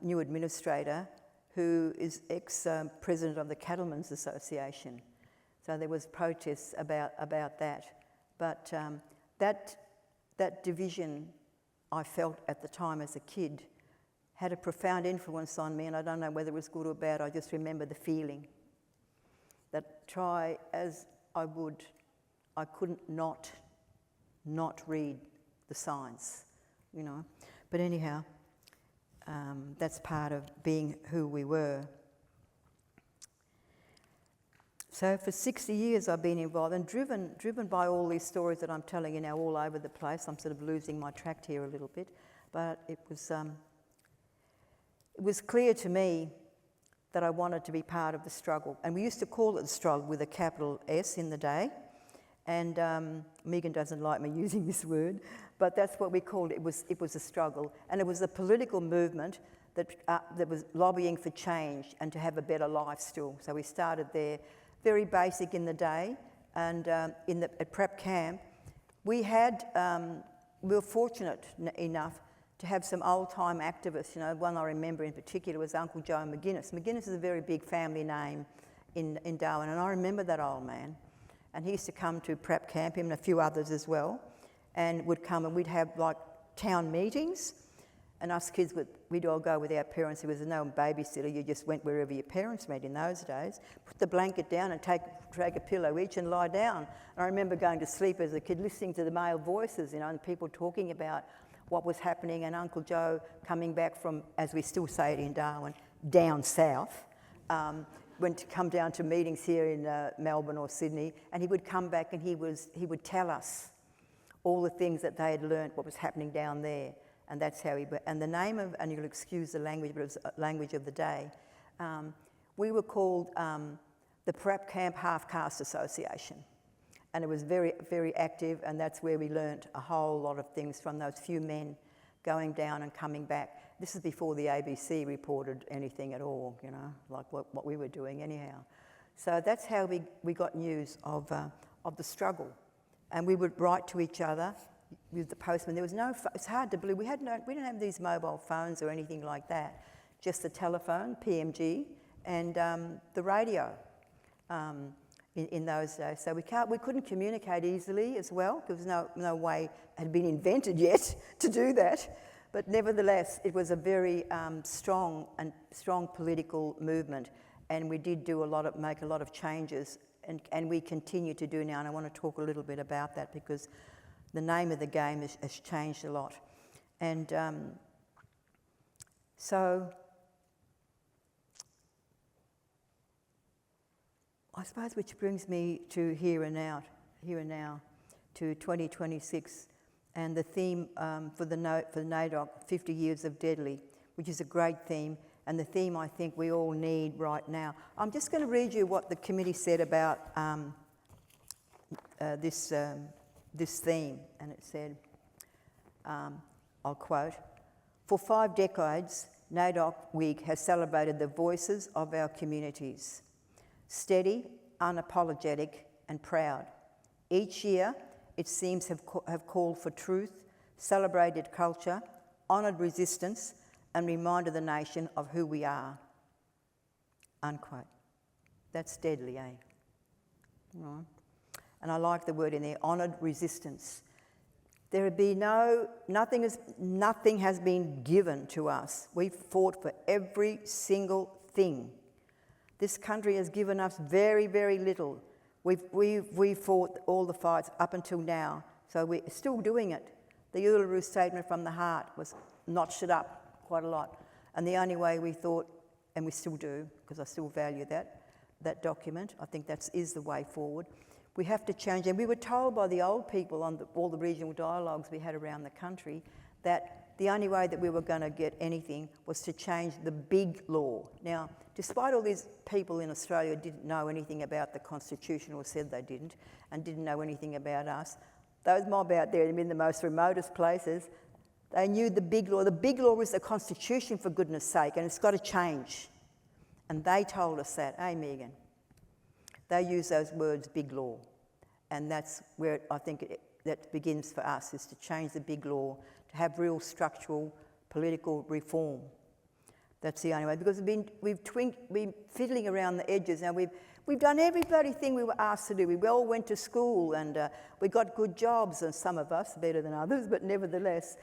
new administrator who is ex-president of the Cattlemen's Association. So there was protests about that. But that division I felt at the time as a kid had a profound influence on me, and I don't know whether it was good or bad. I just remember the feeling that try as I would, I couldn't not read the signs, you know. But anyhow, that's part of being who we were. So for 60 years I've been involved and driven by all these stories that I'm telling you now all over the place. I'm sort of losing my track here a little bit, but it was clear to me that I wanted to be part of the struggle. And we used to call it the struggle with a capital S in the day. And Megan doesn't like me using this word, but that's what we called it. It was a struggle. And it was a political movement that was lobbying for change and to have a better life still. So we started there, very basic in the day. And at prep camp, we were fortunate enough to have some old-time activists. You know, one I remember in particular was Uncle Joe McGuinness. McGuinness is a very big family name in Darwin, and I remember that old man. And he used to come to prep camp, him and a few others as well, and would come and we'd have like town meetings, and us kids we'd all go with our parents. There was no babysitter, you just went wherever your parents went in those days. Put the blanket down and take a pillow each and lie down. And I remember going to sleep as a kid listening to the male voices, you know, and people talking about what was happening, and Uncle Joe coming back from, as we still say it in Darwin, down south, went to come down to meetings here in Melbourne or Sydney, and he would come back and he would tell us all the things that they had learnt, what was happening down there, and that's how he. And the name of, and you'll excuse the language, but it was language of the day. We were called the Prep Camp Half Caste Association, and it was very, very active, and that's where we learnt a whole lot of things from those few men going down and coming back. This is before the ABC reported anything at all, you know, like what we were doing anyhow. So that's how we got news of the struggle. And we would write to each other with the postman. There was no, it's hard to believe, we didn't have these mobile phones or anything like that, just the telephone, PMG, and the radio in those days. So we couldn't communicate easily as well, because no way had been invented yet to do that. But nevertheless, it was a very strong political movement, and we did make a lot of changes, and we continue to do now. And I want to talk a little bit about that, because the name of the game has changed a lot. And so I suppose, which brings me to here and now, to 2026. And the theme for the NAIDOC, 50 Years of Deadly, which is a great theme, and the theme I think we all need right now. I'm just going to read you what the committee said about this theme, and it said, I'll quote, "For 5 decades, NAIDOC Week has celebrated the voices of our communities, steady, unapologetic and proud. Each year, its themes have called for truth, celebrated culture, honoured resistance, and reminded the nation of who we are." Unquote. That's deadly, eh? Right. And I like the word in there, honoured resistance. There would be nothing has been given to us. We've fought for every single thing. This country has given us very, very little. We've fought all the fights up until now, so we're still doing it. The Uluru Statement from the Heart was notched it up quite a lot, and the only way we thought, and we still do, because I still value that document, I think that is the way forward. We have to change, and we were told by the old people on all the regional dialogues we had around the country that the only way that we were going to get anything was to change the big law. Now, despite all these people in Australia who didn't know anything about the Constitution, or said they didn't, and didn't know anything about us, those mob out there in the most remotest places, they knew the big law. The big law is the Constitution, for goodness sake, and it's got to change. And they told us that, eh, Megan? They use those words, big law. And that's where I think that begins for us, is to change the big law, to have real structural political reform. That's the only way, because we've been fiddling around the edges. Now we've done every bloody thing we were asked to do. We all went to school, and we got good jobs, and some of us better than others, but nevertheless,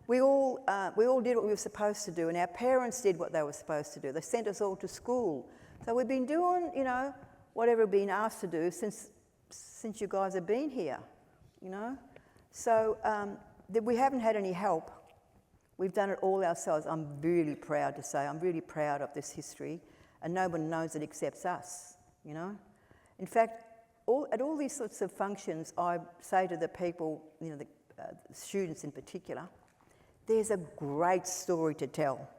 we all did what we were supposed to do, and our parents did what they were supposed to do. They sent us all to school. So we've been doing, you know, whatever we've been asked to do since you guys have been here, you know. So we haven't had any help. We've done it all ourselves. I'm really proud to say, I'm really proud of this history, and no one knows it except us, you know. In fact, at all these sorts of functions, I say to the people, you know, the students in particular, there's a great story to tell,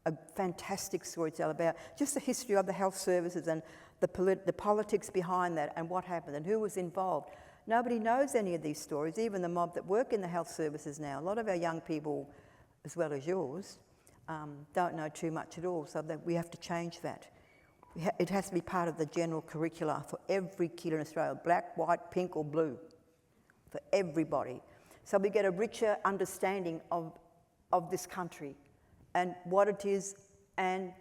a fantastic story to tell about just the history of the health services and the politics behind that, and what happened and who was involved. Nobody knows any of these stories, even the mob that work in the health services now. A lot of our young people, as well as yours, don't know too much at all, so that we have to change that. It has to be part of the general curricula for every kid in Australia, black, white, pink or blue, for everybody. So we get a richer understanding of of this country and what it is and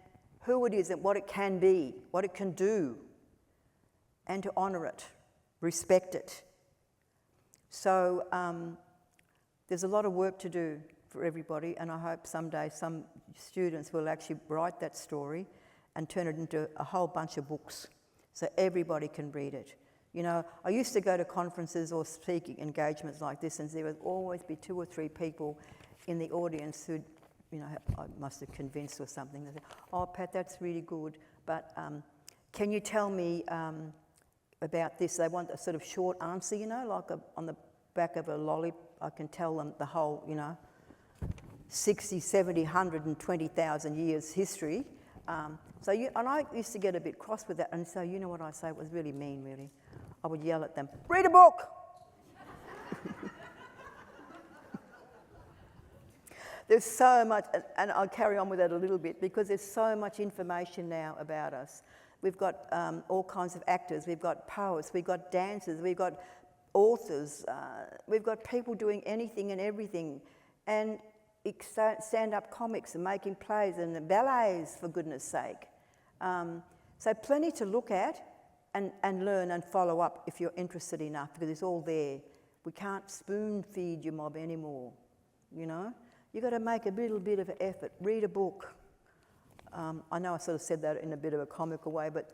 who it is and what it can be, what it can do, and to honour it, respect it. So there's a lot of work to do for everybody, and I hope someday some students will actually write that story and turn it into a whole bunch of books so everybody can read it. You know, I used to go to conferences or speaking engagements like this, and there would always be 2 or 3 people in the audience who, you know, I must have convinced or something. They said, "Oh, Pat, that's really good, but can you tell me about this?" They want a sort of short answer, you know, like on the back of a lollipop. I can tell them the whole, you know, 60, 70, 120,000 years history. And I used to get a bit cross with that, and so you know what I say, it was really mean, really. I would yell at them, "Read a book!" There's so much, and I'll carry on with that a little bit, because there's so much information now about us. We've got all kinds of actors, we've got poets, we've got dancers, we've got authors, we've got people doing anything and everything, and stand-up comics and making plays and ballets, for goodness sake. So plenty to look at and learn and follow up if you're interested enough, because it's all there. We can't spoon feed your mob anymore, you know. You've got to make a little bit of an effort. Read a book. I know I sort of said that in a bit of a comical way, but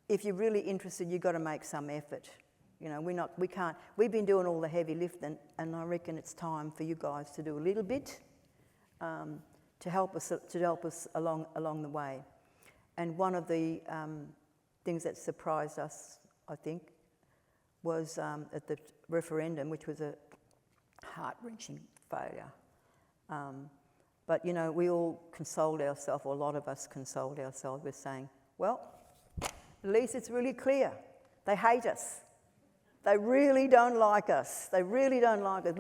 if you're really interested, you've got to make some effort. You know, we can't. We've been doing all the heavy lifting, and I reckon it's time for you guys to do a little bit to help us along the way. And one of the things that surprised us, I think, was at the referendum, which was a heart-wrenching failure. But, you know, we all consoled ourselves, or a lot of us consoled ourselves with saying, well, at least it's really clear. They hate us. They really don't like us. They really don't like us.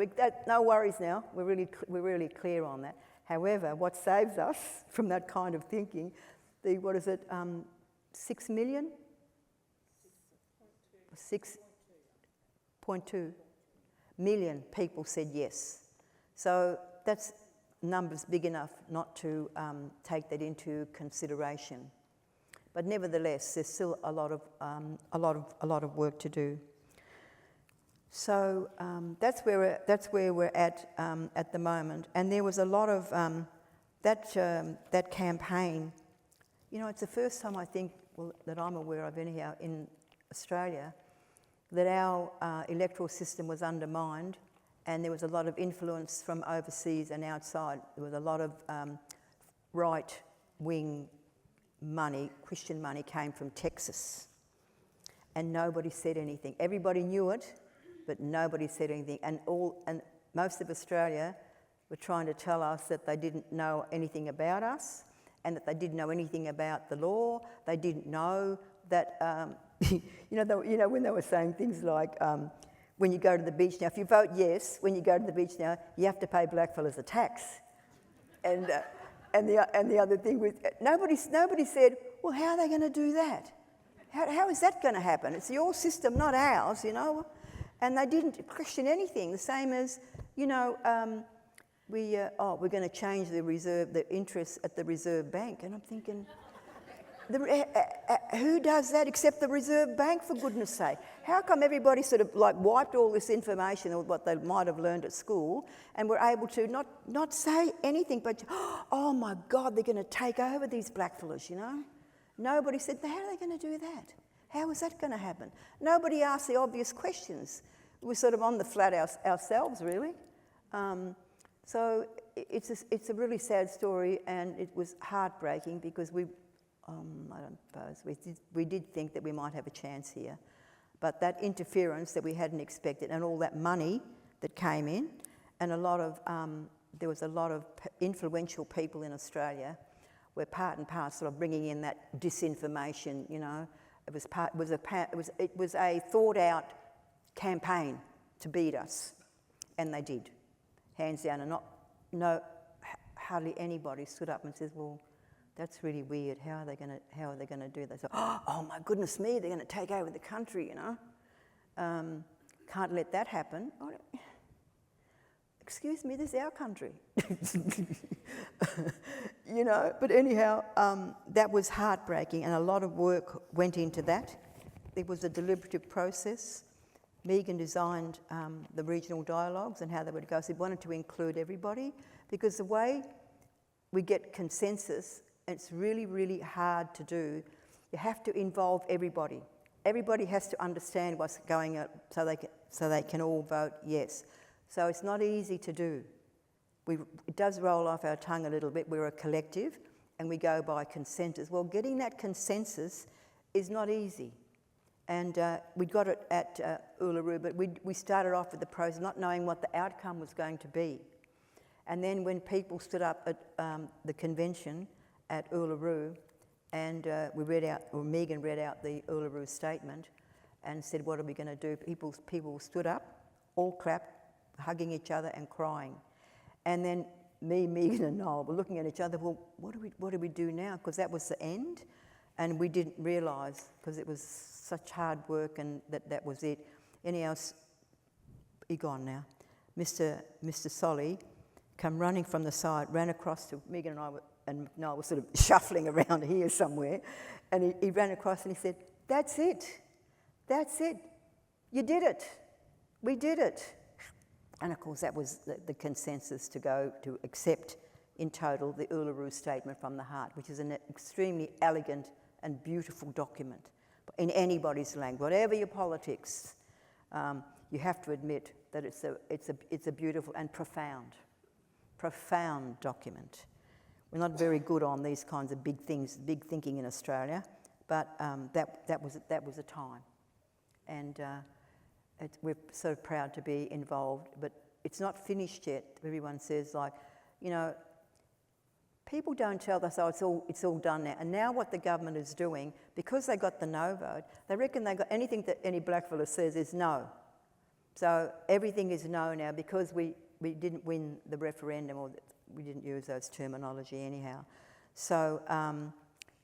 No worries now. We're really clear on that. However, what saves us from that kind of thinking, 6 million? 6.2 million people said yes. So that's numbers big enough not to take that into consideration. But nevertheless, there's still a lot of work to do. So that's where we're at the moment. And there was a lot of that campaign. You know, it's the first time I think, well, that I'm aware of anyhow in Australia, that our electoral system was undermined, and there was a lot of influence from overseas and outside. There was a lot of right-wing money, Christian money, came from Texas, and nobody said anything. Everybody knew it, but nobody said anything. And most of Australia were trying to tell us that they didn't know anything about us, and that they didn't know anything about the law. They didn't know that, when they were saying things like, when you go to the beach now, if you vote yes, when you go to the beach now, you have to pay blackfellas a tax. And the other thing was, nobody said, well, how are they going to do that? How is that going to happen? It's your system, not ours, you know. And they didn't question anything. The same as, we're going to change the interest at the Reserve Bank. And I'm thinking, who does that except the Reserve Bank, for goodness sake? How come everybody sort of like wiped all this information or what they might have learned at school and were able to not say anything, but, oh my God, they're going to take over these blackfellas, you know? Nobody said, how are they going to do that? How is that going to happen? Nobody asked the obvious questions. We're sort of on the flat ourselves, really. So it's a really sad story, and it was heartbreaking because we did think that we might have a chance here. But that interference that we hadn't expected, and all that money that came in, and there was a lot of influential people in Australia were part and parcel of bringing in that disinformation, you know. It was a thought-out campaign to beat us, and they did, hands down. And hardly anybody stood up and says, "Well, that's really weird. How are they going to do that?" So, oh my goodness me, they're going to take over the country, you know. Can't let that happen. excuse me, this is our country. You know, but anyhow, that was heartbreaking, and a lot of work went into that. It was a deliberative process. Megan designed the regional dialogues and how they would go. So we wanted to include everybody, because the way we get consensus, it's really, really hard to do. You have to involve everybody. Everybody has to understand what's going on so they can all vote yes. So it's not easy to do. It does roll off our tongue a little bit. We're a collective and we go by consensus. Well, getting that consensus is not easy. And we got it at Uluru, but we started off with the process not knowing what the outcome was going to be. And then when people stood up at the convention at Uluru, and Megan read out the Uluru statement and said, what are we going to do? People stood up, all clapped, hugging each other and crying. And then me, Megan and Noel were looking at each other, well, what do we do now? Because that was the end. And we didn't realise, because it was such hard work, and that was it. Anyhow, he gone now. Mr. Solly come running from the side, ran across to Megan and Noel were sort of shuffling around here somewhere, and he ran across and he said, that's it, you did it, we did it. And of course that was the consensus to go to accept in total the Uluru Statement from the Heart, which is an extremely elegant and beautiful document in anybody's language. Whatever your politics, you have to admit that it's a beautiful and profound document. We're not very good on these kinds of big things, big thinking in Australia, but that was a time, and we're so proud to be involved. But it's not finished yet. Everyone says, like, you know, people don't tell us, oh, it's all done now. And now what the government is doing, because they got the no vote, they reckon they got anything that any blackfella says is no. So everything is no now because we didn't win the referendum, or we didn't use those terminology anyhow. So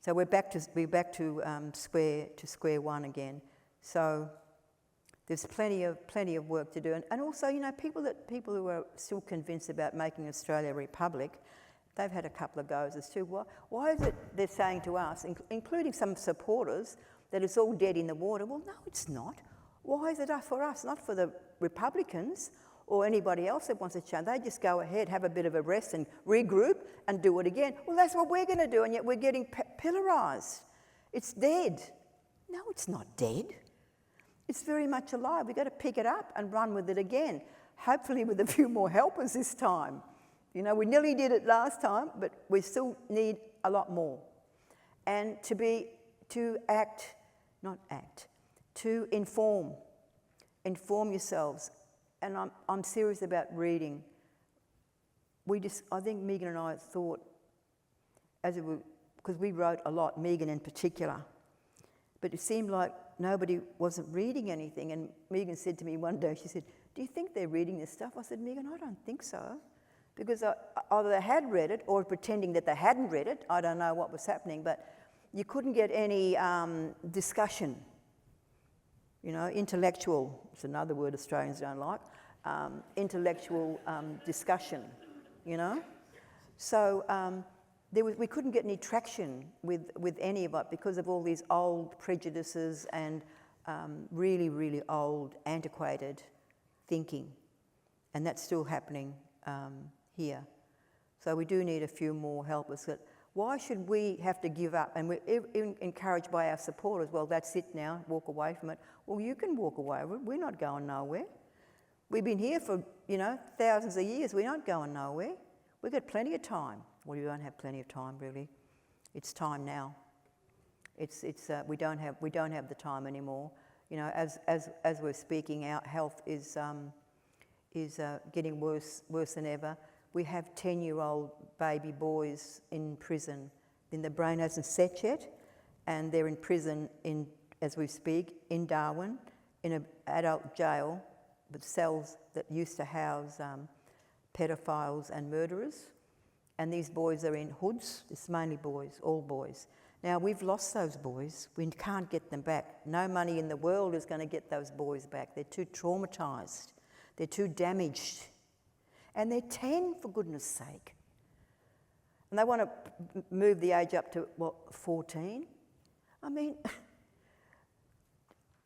we're back to square one again. So there's plenty of work to do, and also, you know, people who are still convinced about making Australia a republic, they've had a couple of goes as to why is it they're saying to us, including some supporters, that it's all dead in the water. Well, no, it's not. Why is it for us, not for the Republicans or anybody else that wants to change? They just go ahead, have a bit of a rest and regroup and do it again. Well, that's what we're going to do, and yet we're getting pillarised. It's dead. No, it's not dead. It's very much alive. We've got to pick it up and run with it again, hopefully with a few more helpers this time. You know, we nearly did it last time, but we still need a lot more. And to inform yourselves. And I'm serious about reading. I think Megan and I thought, because we wrote a lot, Megan in particular, but it seemed like nobody wasn't reading anything. And Megan said to me one day, she said, do you think they're reading this stuff? I said, Megan, I don't think so. Because either they had read it or pretending that they hadn't read it. I don't know what was happening, but you couldn't get any discussion. You know, intellectual, it's another word Australians don't like, intellectual discussion, you know. So we couldn't get any traction with any of it because of all these old prejudices and really, really old, antiquated thinking. And that's still happening here. So we do need a few more helpers. Why should we have to give up? And we're encouraged by our supporters, well, that's it now, walk away from it. Well, you can walk away. We're not going nowhere. We've been here for, you know, thousands of years. We're not going nowhere. We've got plenty of time. Well, you don't have plenty of time, really. It's time now. We don't have the time anymore. You know, as we're speaking, our health is getting worse than ever. We have 10-year-old baby boys in prison. Then the brain hasn't set yet, and they're in prison as we speak, in Darwin, in an adult jail with cells that used to house pedophiles and murderers. And these boys are in hoods. It's mainly boys, all boys. Now, we've lost those boys. We can't get them back. No money in the world is going to get those boys back. They're too traumatised. They're too damaged. And they're 10, for goodness sake. And they want to move the age up to, 14? I mean,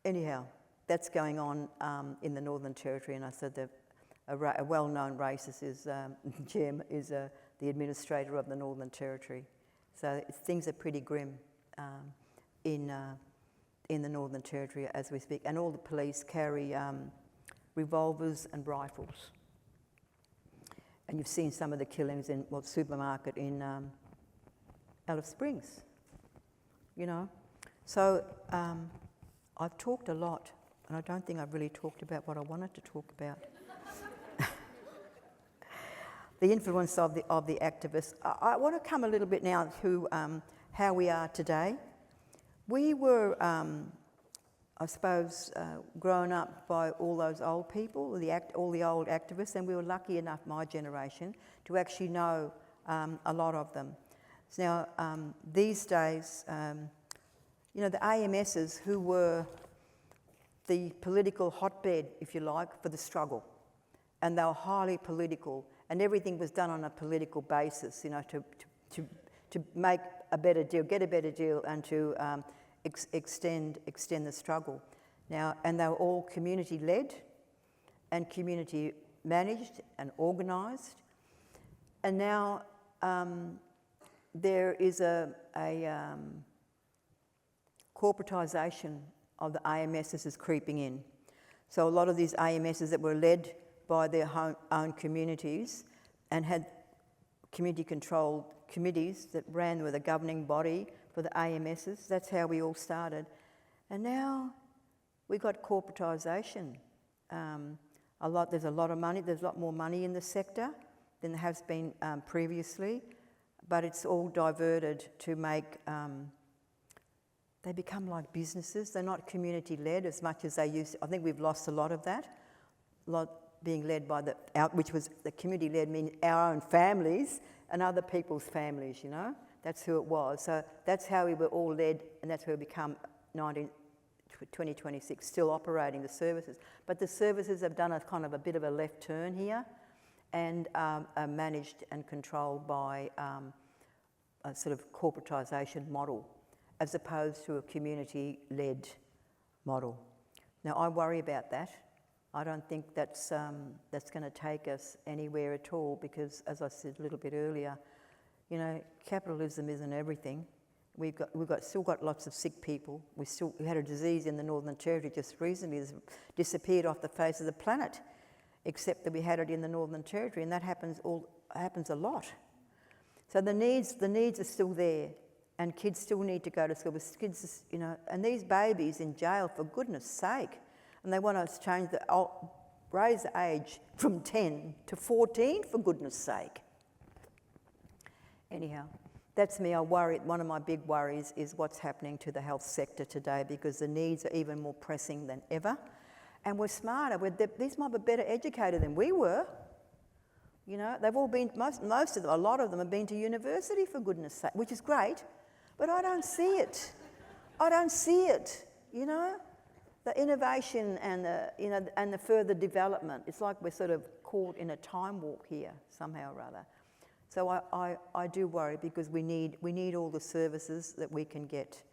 anyhow, that's going on in the Northern Territory, and I said that a well-known racist is Jem is the administrator of the Northern Territory. So things are pretty grim in the Northern Territory as we speak, and all the police carry revolvers and rifles. And you've seen some of the killings in the supermarket in Alice Springs, you know. So I've talked a lot, and I don't think I've really talked about what I wanted to talk about. The influence of the activists. I want to come a little bit now to how we are today. We were, I suppose, grown up by all those old people, all the old activists, and we were lucky enough, my generation, to actually know a lot of them. So now, these days, you know, the AMSs, who were the political hotbed, if you like, for the struggle, and they were highly political, and everything was done on a political basis, you know, to make a better deal, get a better deal, and to extend the struggle. Now, and they were all community-led and community-managed and organised. And now there is a corporatisation of the AMSs is creeping in. So a lot of these AMSs that were led by their own communities and had community-controlled committees that ran with a governing body for the AMSs. That's how we all started. And now we've got corporatisation. There's a lot of money, there's a lot more money in the sector than there has been previously, but it's all diverted to make, they become like businesses. They're not community-led as much as they used to. I think we've lost a lot of that. A lot being led by which was the community-led, meaning our own families and other people's families, you know. That's who it was. So that's how we were all led, and that's how we become 2026, still operating the services. But the services have done a kind of a bit of a left turn here, and are managed and controlled by a sort of corporatisation model, as opposed to a community-led model. Now, I worry about that. I don't think that's going to take us anywhere at all, because, as I said a little bit earlier, you know, capitalism isn't everything. We've still got lots of sick people. We had a disease in the Northern Territory just recently that's disappeared off the face of the planet, except that we had it in the Northern Territory, and that happens a lot. So the needs are still there, and kids still need to go to school. But kids, you know, and these babies in jail, for goodness sake. And they want us to raise the age from 10 to 14, for goodness sake. Anyhow, that's me. I worry. One of my big worries is what's happening to the health sector today, because the needs are even more pressing than ever. And we're smarter. These might be better educated than we were. You know, they've all been, most of them, a lot of them have been to university, for goodness sake, which is great, but I don't see it. I don't see it, you know? The innovation and the further development. It's like we're sort of caught in a time warp here somehow or other. So I do worry, because we need all the services that we can get,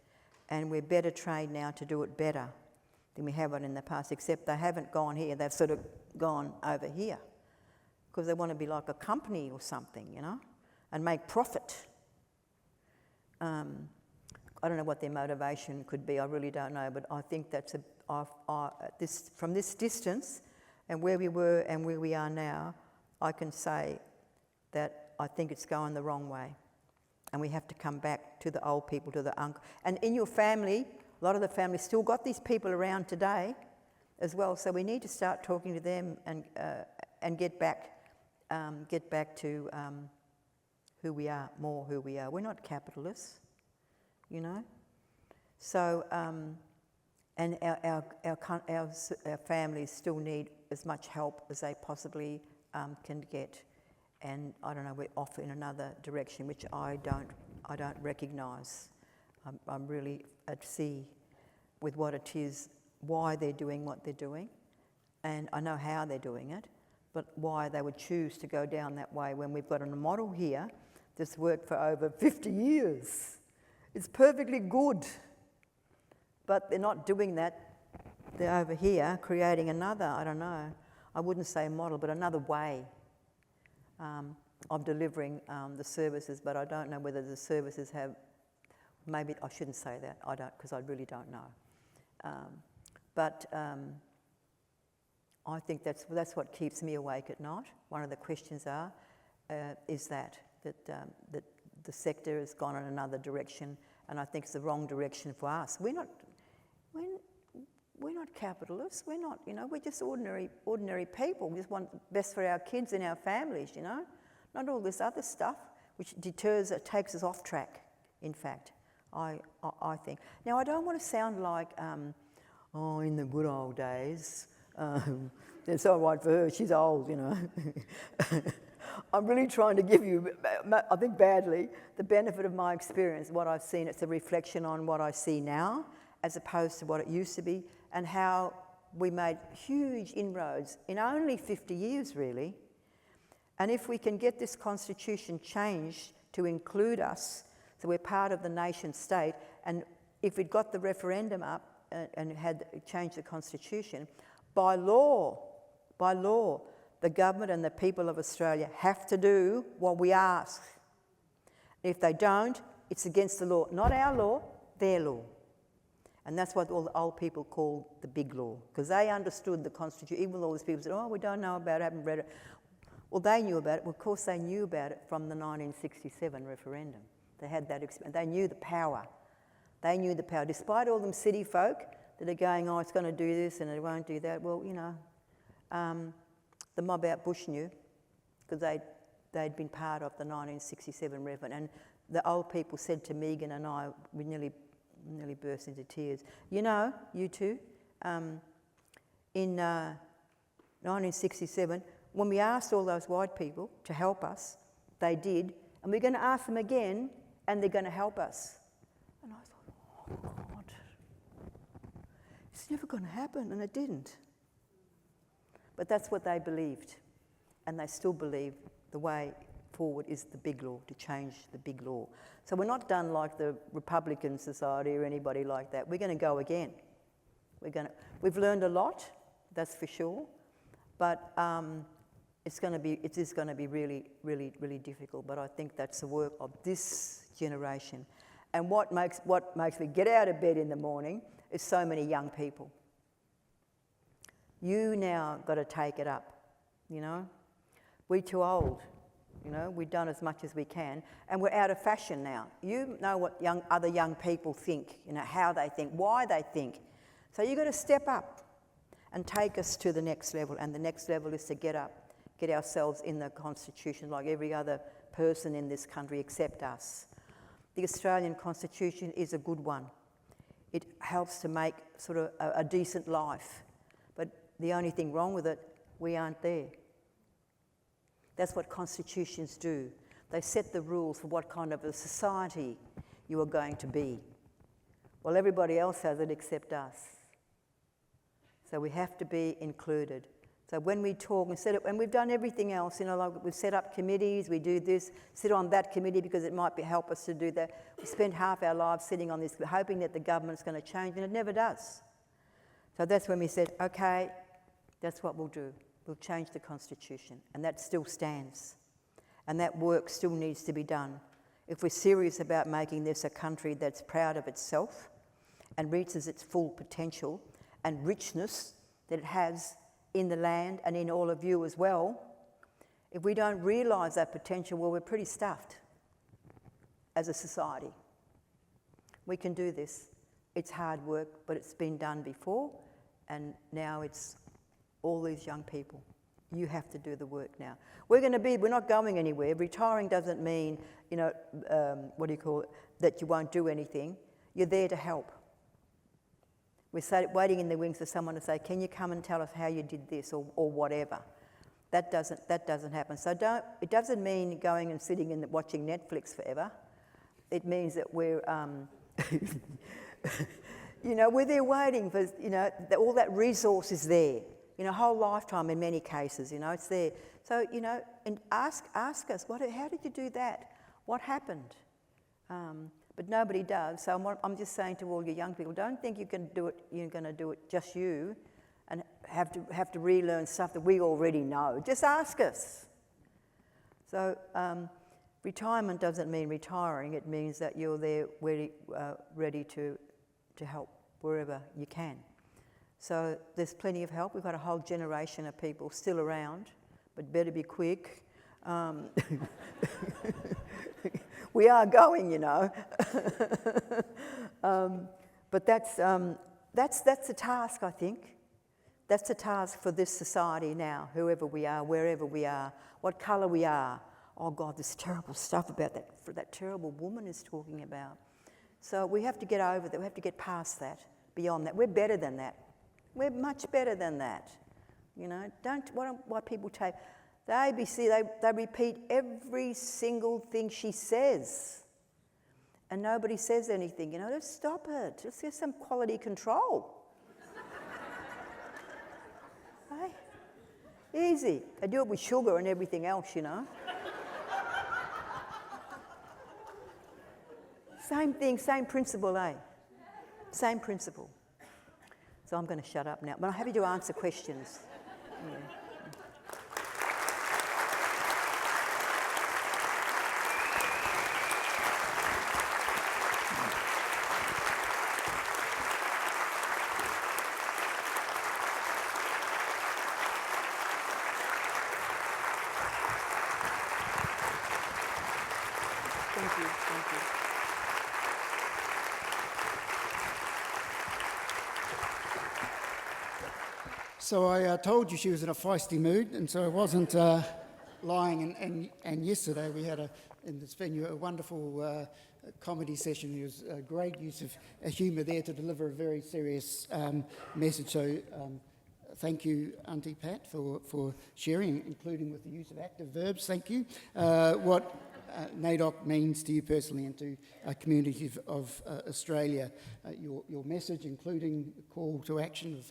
and we're better trained now to do it better than we have it in the past, except they haven't gone here, they've sort of gone over here, because they want to be like a company or something, you know, and make profit. I don't know what their motivation could be, I really don't know, but I think that's from this distance and where we were and where we are now, I can say that I think it's going the wrong way. And we have to come back to the old people, to the uncle. And in your family, a lot of the families still got these people around today as well, so we need to start talking to them and get back to who we are, more who we are. We're not capitalists, you know. So, and our families still need as much help as they possibly can get. And I don't know, we're off in another direction, which I don't recognise. I'm really at sea with what it is, why they're doing what they're doing, and I know how they're doing it, but why they would choose to go down that way when we've got a model here that's worked for over 50 years. It's perfectly good, but they're not doing that. They're over here creating another, I don't know, I wouldn't say model, but another way of delivering the services, but I don't know whether the services have, maybe I shouldn't say that, I don't, because I really don't know. But I think that's what keeps me awake at night. One of the questions is that the sector has gone in another direction, and I think it's the wrong direction for us. We're not capitalists. We're not, we're just ordinary people. We just want the best for our kids and our families, Not all this other stuff which takes us off track, in fact, I think. Now, I don't want to sound like, in the good old days, it's all right for her, she's old, I'm really trying to give you, I think badly, the benefit of my experience, what I've seen. It's a reflection on what I see now as opposed to what it used to be, and how we made huge inroads in only 50 years, really. And if we can get this constitution changed to include us, so we're part of the nation state, and if we'd got the referendum up and had changed the constitution, by law, the government and the people of Australia have to do what we ask. If they don't, it's against the law. Not our law, their law. And that's what all the old people call the big law, because they understood the constitution. Even all these people said, we don't know about it, haven't read it. Well, they knew about it. Well, of course, they knew about it from the 1967 referendum. They had that experience. They knew the power. They knew the power. Despite all them city folk that are going, it's going to do this and it won't do that. Well, the mob out bush knew, because they'd been part of the 1967 referendum. And the old people said to Megan and I, we nearly burst into tears. You two, in 1967, when we asked all those white people to help us, they did, and we're going to ask them again, and they're going to help us. And I thought, God, it's never going to happen, and it didn't. But that's what they believed, and they still believe the way forward is the big law, to change the big law. So we're not done like the Republican Society or anybody like that. We're going to go again. We've learned a lot, that's for sure, but it is going to be really, really, really difficult. But I think that's the work of this generation. And what makes me get out of bed in the morning is so many young people. You now got to take it up, We're too old, We've done as much as we can, and we're out of fashion now. You know what other young people think, how they think, why they think. So you've got to step up and take us to the next level, and the next level is to get ourselves in the Constitution like every other person in this country except us. The Australian Constitution is a good one. It helps to make sort of a decent life. But the only thing wrong with it, we aren't there. That's what constitutions do. They set the rules for what kind of a society you are going to be. Well, everybody else has it except us. So we have to be included. So when we talk, and we've done everything else, like we've set up committees, we do this, sit on that committee because it might help us to do that. We spend half our lives sitting on this, hoping that the government's going to change, and it never does. So that's when we said, okay, that's what we'll do. We'll change the Constitution, and that still stands. And that work still needs to be done. If we're serious about making this a country that's proud of itself and reaches its full potential and richness that it has in the land and in all of you as well, if we don't realise that potential, well, we're pretty stuffed as a society. We can do this. It's hard work, but it's been done before, and now it's all these young people. You have to do the work now. We're not going anywhere. Retiring doesn't mean, that you won't do anything. You're there to help. We're waiting in the wings for someone to say, can you come and tell us how you did this or whatever. That doesn't happen. So it doesn't mean going and sitting and watching Netflix forever. It means that we're, we're there waiting for, all that resource is there. a whole lifetime in many cases, it's there. So, and ask us, how did you do that? What happened? But nobody does. So I'm just saying to all you young people, don't think you're going to do it just you and have to relearn stuff that we already know. Just ask us. So retirement doesn't mean retiring. It means that you're there ready to help wherever you can. So there's plenty of help. We've got a whole generation of people still around, but better be quick. We are going, but that's the task, I think. That's the task for this society now, whoever we are, wherever we are, what colour we are. Oh God, this terrible stuff about that terrible woman is talking about. So we have to get over that. We have to get past that, beyond that. We're better than that. We're much better than that. Don't what people take. The ABC, they repeat every single thing she says. And nobody says anything. Just stop it. Just get some quality control. Hey? Easy. They do it with sugar and everything else, Same thing, same principle, eh? Same principle. So I'm going to shut up now. But I'm happy to answer questions. Yeah. Thank you. So I told you she was in a feisty mood, and so I wasn't lying. And yesterday we had in this venue a wonderful comedy session. There was a great use of humour there to deliver a very serious message. So thank you, Aunty Pat, for sharing, including with the use of active verbs. Thank you. What NAIDOC means to you personally and to a community of Australia. Your message, including the call to action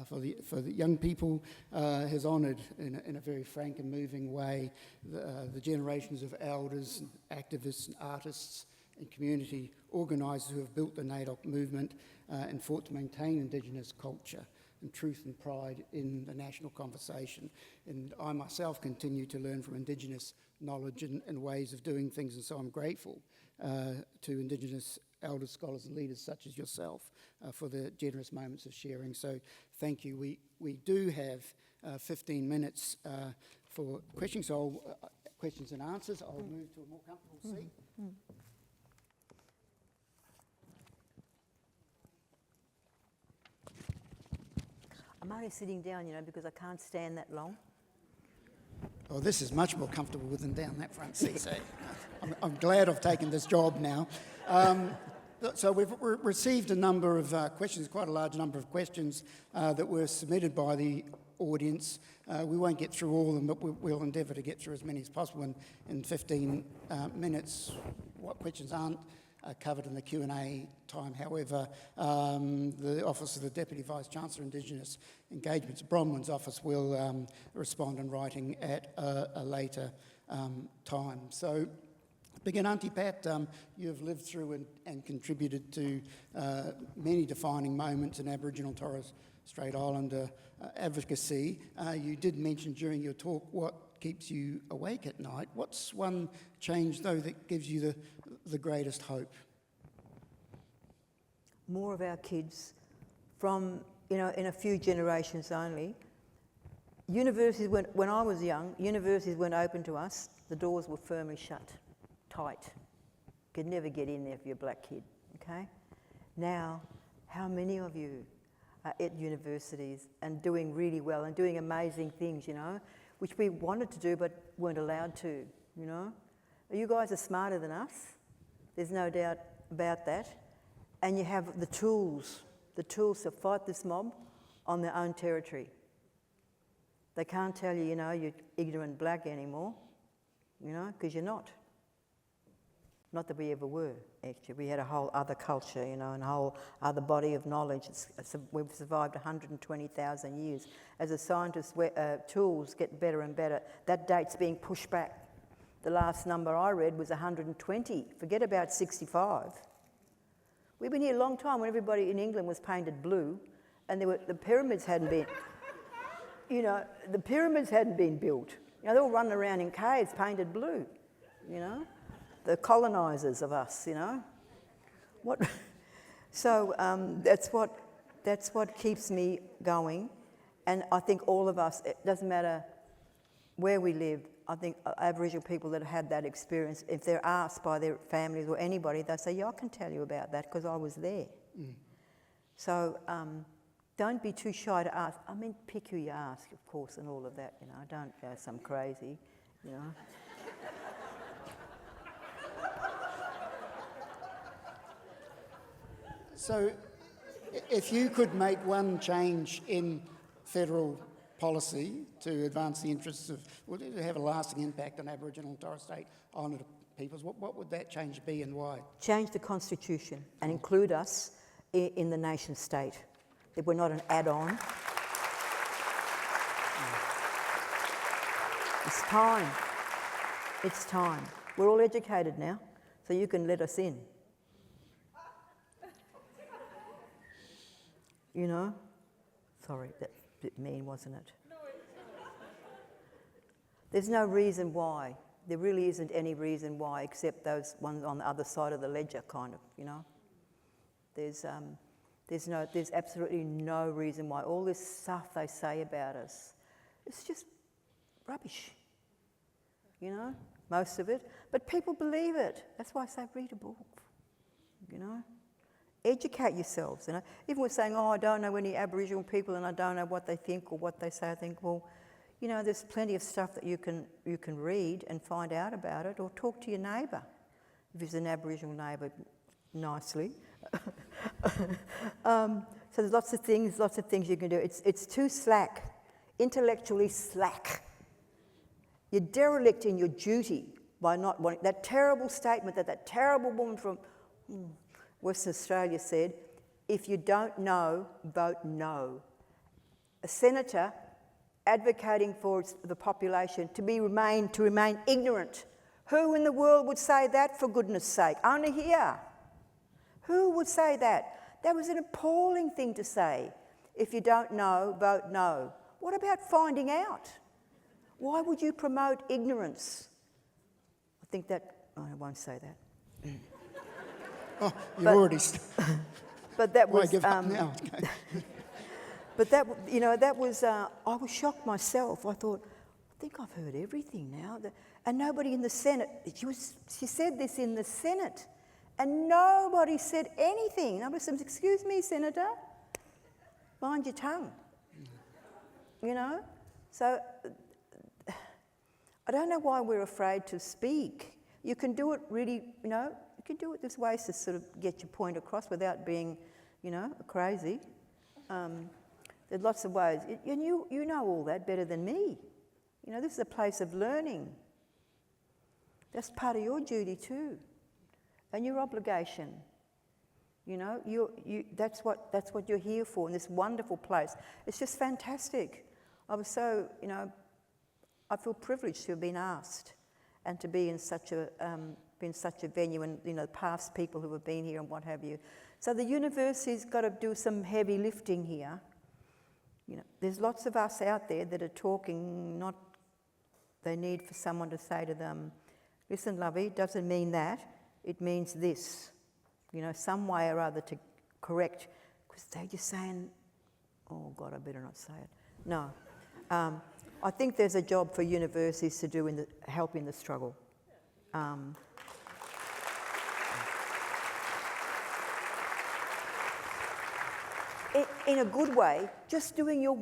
for the young people, has honoured in a very frank and moving way the generations of elders, and activists and artists and community organisers who have built the NAIDOC movement and fought to maintain Indigenous culture and truth and pride in the national conversation. And I myself continue to learn from Indigenous knowledge and ways of doing things, and so I'm grateful to Indigenous elders, scholars and leaders such as yourself for the generous moments of sharing. So thank you. We do have 15 minutes for questions, so questions and answers. I'll move to a more comfortable seat. I'm only sitting down, because I can't stand that long. Oh, this is much more comfortable than down that front seat. So I'm glad I've taken this job now. So we've received a number of questions, quite a large number of questions that were submitted by the audience. We won't get through all of them, but we'll endeavour to get through as many as possible in 15 minutes. What questions aren't covered in the Q&A time, however, the Office of the Deputy Vice-Chancellor Indigenous Engagements, Bronwyn's office, will respond in writing at a later time. So, begin, Aunty Pat, you've lived through and contributed to many defining moments in Aboriginal Torres Strait Islander advocacy. You did mention during your talk what keeps you awake at night. What's one change, though, that gives you the greatest hope? More of our kids from, in a few generations only. Universities, when I was young, universities weren't open to us. The doors were firmly shut, tight. Could never get in there if you're a black kid, okay? Now, how many of you are at universities and doing really well and doing amazing things, which we wanted to do but weren't allowed to, You guys are smarter than us. There's no doubt about that. And you have the tools to fight this mob on their own territory. They can't tell you, you're ignorant black anymore, because you're not. Not that we ever were, actually. We had a whole other culture, you know, and a whole other body of knowledge. We've survived 120,000 years. As a scientist, tools get better and better. That date's being pushed back. The last number I read was 120. Forget about 65. We've been here a long time when everybody in England was painted blue, and the pyramids hadn't been, you know, the pyramids hadn't been built. You know, they're all running around in caves painted blue, you know. The colonisers of us, you know. So that's what keeps me going, and I think all of us. It doesn't matter where we live. I think Aboriginal people that have had that experience, if they're asked by their families or anybody, they say, "Yeah, I can tell you about that because I was there." So don't be too shy to ask. I mean, pick who you ask, of course, and all of that. You know, don't go some crazy, you know. So, if you could make one change in federal policy to advance the interests of, well, to have a lasting impact on Aboriginal and Torres Strait Islander peoples, what would that change be and why? Change the constitution and include us in the nation state. That we're not an add-on. It's time. It's time. We're all educated now, so you can let us in. You know? Sorry, that's a bit mean, wasn't it? There's no reason why. There really isn't any reason why, except those ones on the other side of the ledger, kind of, you know? There's absolutely no reason why. All this stuff they say about us, it's just rubbish, you know? Most of it. But people believe it. That's why I say read a book, you know? Educate yourselves, you know. Even we're saying, "Oh, I don't know any Aboriginal people and I don't know what they think or what they say," I think, well, you know, there's plenty of stuff that you can read and find out about it, or talk to your neighbour, if he's an Aboriginal neighbour, nicely. So there's lots of things you can do. It's too slack, intellectually slack. You're derelict in your duty by not wanting that terrible statement that terrible woman from Western Australia said, "If you don't know, vote no." A senator advocating for the population to remain ignorant. Who in the world would say that, for goodness sake? Only here. Who would say that? That was an appalling thing to say. If you don't know, vote no. What about finding out? Why would you promote ignorance? I think that, I won't say that. Oh, already. But that was. Why give up now? But that, you know, that was. I was shocked myself. I thought, I think I've heard everything now. And nobody in the Senate. She said this in the Senate, and nobody said anything. Nobody said, "Excuse me, Senator, mind your tongue." You know, so I don't know why we're afraid to speak. You can do it really, you know. You can do it. There's ways to sort of get your point across without being, you know, crazy. There's lots of ways. And you know all that better than me. You know, this is a place of learning. That's part of your duty too, and your obligation. You know, that's what you're here for in this wonderful place. It's just fantastic. I was so, you know, I feel privileged to have been asked and to be in such a venue, and, you know, past people who have been here and what have you. So the university's got to do some heavy lifting here. You know, there's lots of us out there that are talking, they need for someone to say to them, "Listen, lovey, it doesn't mean that, it means this." You know, some way or other to correct, because they're just saying, "Oh God, I better not say it." No. I think there's a job for universities to do in help in the struggle. In a good way, just doing your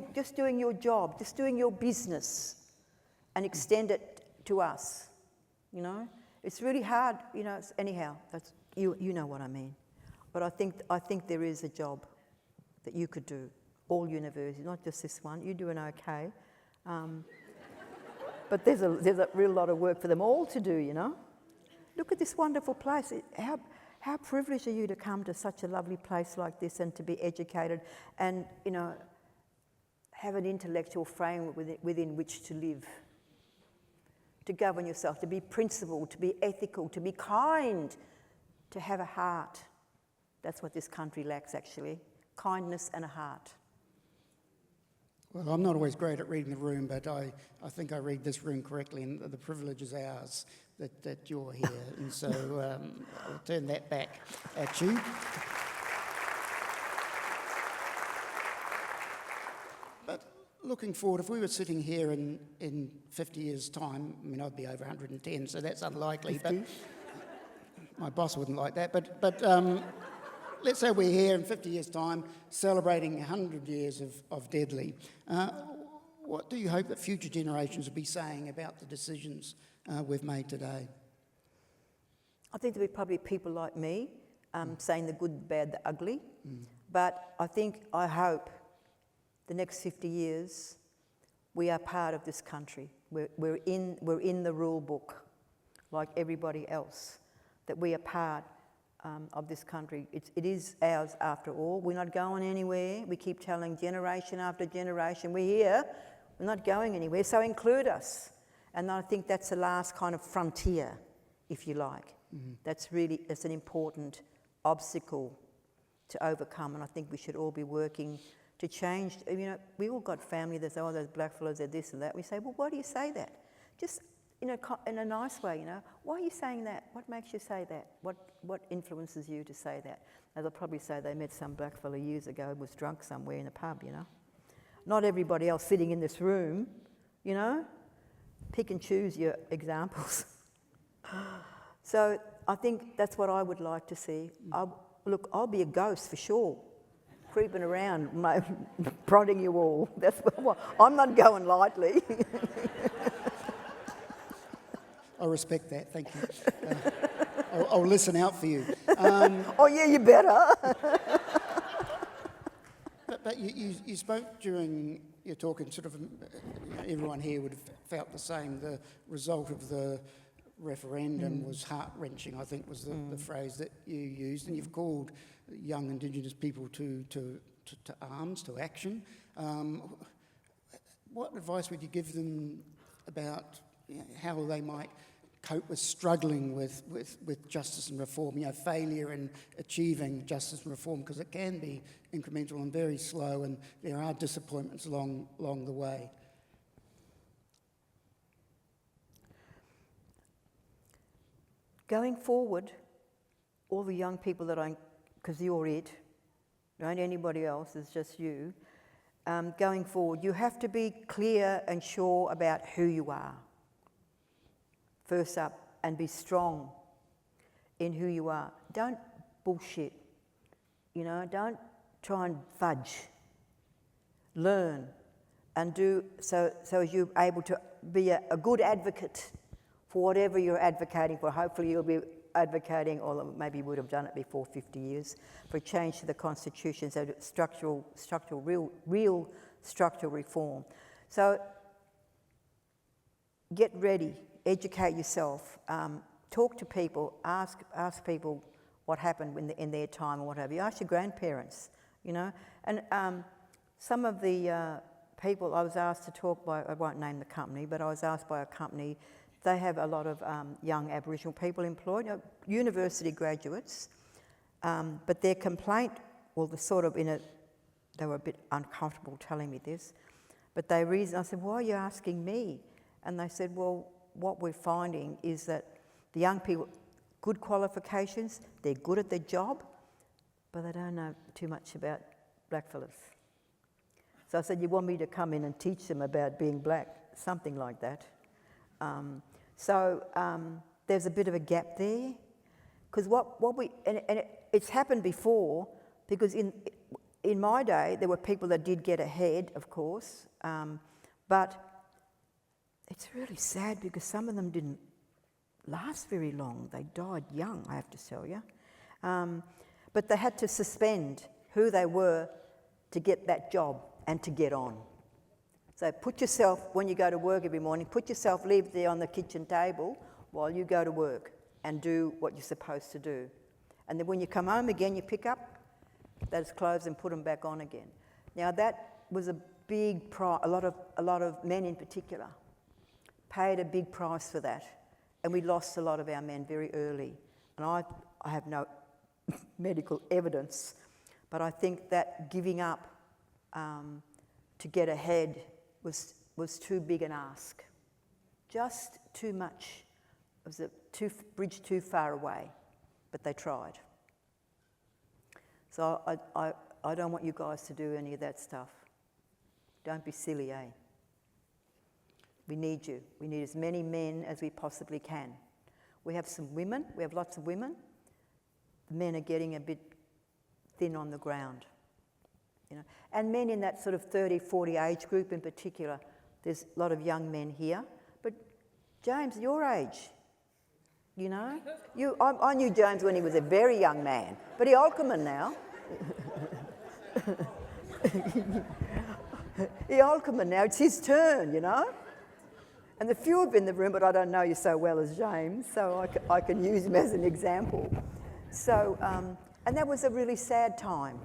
job, just doing your business, and extend it to us. You know, it's really hard. You know. Anyhow, that's you know what I mean. But I think there is a job that you could do. All universities, not just this one. You're doing okay, but there's a real lot of work for them all to do. You know. look at this wonderful place. How privileged are you to come to such a lovely place like this and to be educated and, you know, have an intellectual framework within which to live, to govern yourself, to be principled, to be ethical, to be kind, to have a heart. That's what this country lacks, actually, kindness and a heart. Well, I'm not always great at reading the room, but I think I read this room correctly, and the privilege is ours that you're here. And so I'll turn that back at you. But looking forward, if we were sitting here in 50 years' time, I mean, I'd be over 110, so that's unlikely, 50? But my boss wouldn't like that. But let's say we're here in 50 years' time celebrating 100 years of Deadly. What do you hope that future generations will be saying about the decisions we've made today? I think there'll be probably people like me saying the good, the bad, the ugly. But I hope the next 50 years we are part of this country. We're in the rule book like everybody else, that we are part of this country. It is ours after all. We're not going anywhere. We keep telling generation after generation, we're here, we're not going anywhere, so include us. And I think that's the last kind of frontier, if you like. That's an important obstacle to overcome, and I think we should all be working to change. You know, we all got family that say, oh, those blackfellas, they're this and that. We say, well, why do you say that? Just in a nice way, you know. Why are you saying that? What makes you say that? What influences you to say that? Now, they'll probably say they met some blackfella years ago who was drunk somewhere in a pub, you know. Not everybody else sitting in this room, you know. Pick and choose your examples. So I think that's what I would like to see. I'll be a ghost for sure, creeping around, prodding you all. That's what I'm not going lightly. I respect that, thank you. I'll listen out for you. Oh yeah, you better. But you spoke during your talk, and sort of everyone here would have felt the same. The result of the referendum was heart-wrenching, I think was the phrase that you used, and you've called young Indigenous people to arms, to action. What advice would you give them about how they might cope with struggling with justice and reform, failure in achieving justice and reform, because it can be incremental and very slow, and there are disappointments along the way? Going forward, all the young people because you're it, not anybody else, it's just you. Going forward, you have to be clear and sure about who you are. First up, and be strong in who you are. Don't bullshit, don't try and fudge. Learn and do so you're able to be a good advocate for whatever you're advocating for. Hopefully you'll be advocating, or maybe you would have done it before 50 years, for a change to the Constitution, so real structural reform. So get ready. Educate yourself, talk to people, ask people what happened in their time or what have you. Ask your grandparents, And some of the people I was asked to talk by, I won't name the company, but I was asked by a company, they have a lot of young Aboriginal people employed, university graduates, but their complaint, they were a bit uncomfortable telling me this, but I said, why are you asking me? And they said, well, what we're finding is that the young people, good qualifications, they're good at their job, but they don't know too much about blackfellas. So I said, you want me to come in and teach them about being black? Something like that. There's a bit of a gap there, because it's happened before, because in my day there were people that did get ahead, of course, but it's really sad because some of them didn't last very long. They died young, I have to tell you. But they had to suspend who they were to get that job and to get on. So put yourself, when you go to work every morning, leave there on the kitchen table while you go to work and do what you're supposed to do. And then when you come home again, you pick up those clothes and put them back on again. Now that was a big price. A lot of men in particular paid a big price for that, and we lost a lot of our men very early. And I have no medical evidence, but I think that giving up to get ahead was too big an ask, just too much. It was a bridge too far away, but they tried. So I don't want you guys to do any of that stuff. Don't be silly, eh? We need you. We need as many men as we possibly can. We have some women. We have lots of women. The men are getting a bit thin on the ground. You know? And men in that sort of 30, 40 age group in particular. There's a lot of young men here. But James, your age, you know? I knew James when he was a very young man, but he's Olkerman now. He's Olkerman now. It's his turn, you know? And the few have been in the room, but I don't know you so well as James, so I can use him as an example. So, and that was a really sad time.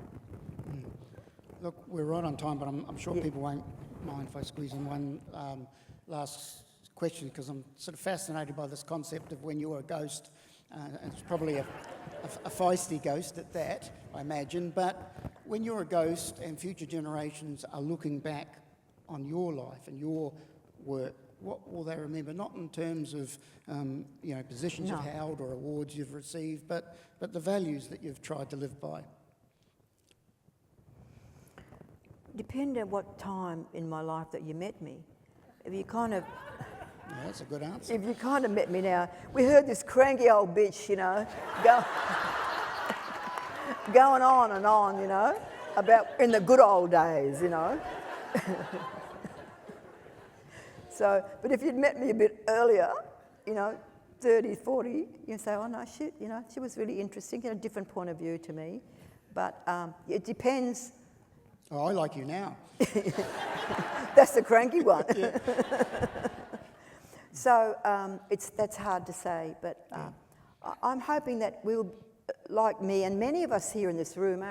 Look, we're right on time, but I'm sure people won't mind if I squeeze in one last question, because I'm sort of fascinated by this concept of when you're a ghost. It's probably a feisty ghost at that, I imagine, but when you're a ghost and future generations are looking back on your life and your work, what will they remember? Not in terms of positions you've held or awards you've received, but the values that you've tried to live by. Depending on what time in my life that you met me. If you kind of... Yeah, that's a good answer. If you kind of met me now, we heard this cranky old bitch, you know, going on and on, you know, about in the good old days, you know. So, but if you'd met me a bit earlier, you know, 30, 40, you'd say, oh no, shit, you know, she was really interesting, you know, a different point of view to me. But it depends. Oh, I like you now. That's the cranky one. Yeah. So that's hard to say, but I'm hoping that we'll, like me and many of us here in this room,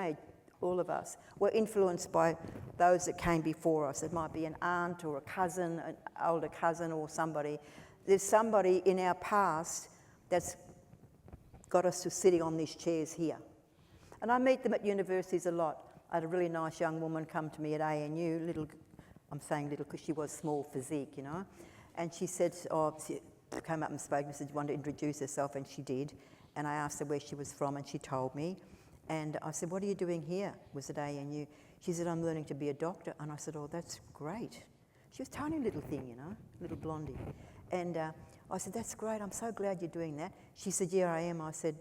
all of us, were influenced by those that came before us. It might be an aunt or a cousin, an older cousin or somebody. There's somebody in our past that's got us to sitting on these chairs here. And I meet them at universities a lot. I had a really nice young woman come to me at ANU, I'm saying little because she was small physique, you know. And she said, she came up and spoke and said, you want to introduce herself? And she did. And I asked her where she was from and she told me. And I said, what are you doing here? Was at ANU. She said, I'm learning to be a doctor. And I said, oh, that's great. She was a tiny little thing, you know, little blondie. And I said, that's great. I'm so glad you're doing that. She said, yeah, I am. I said,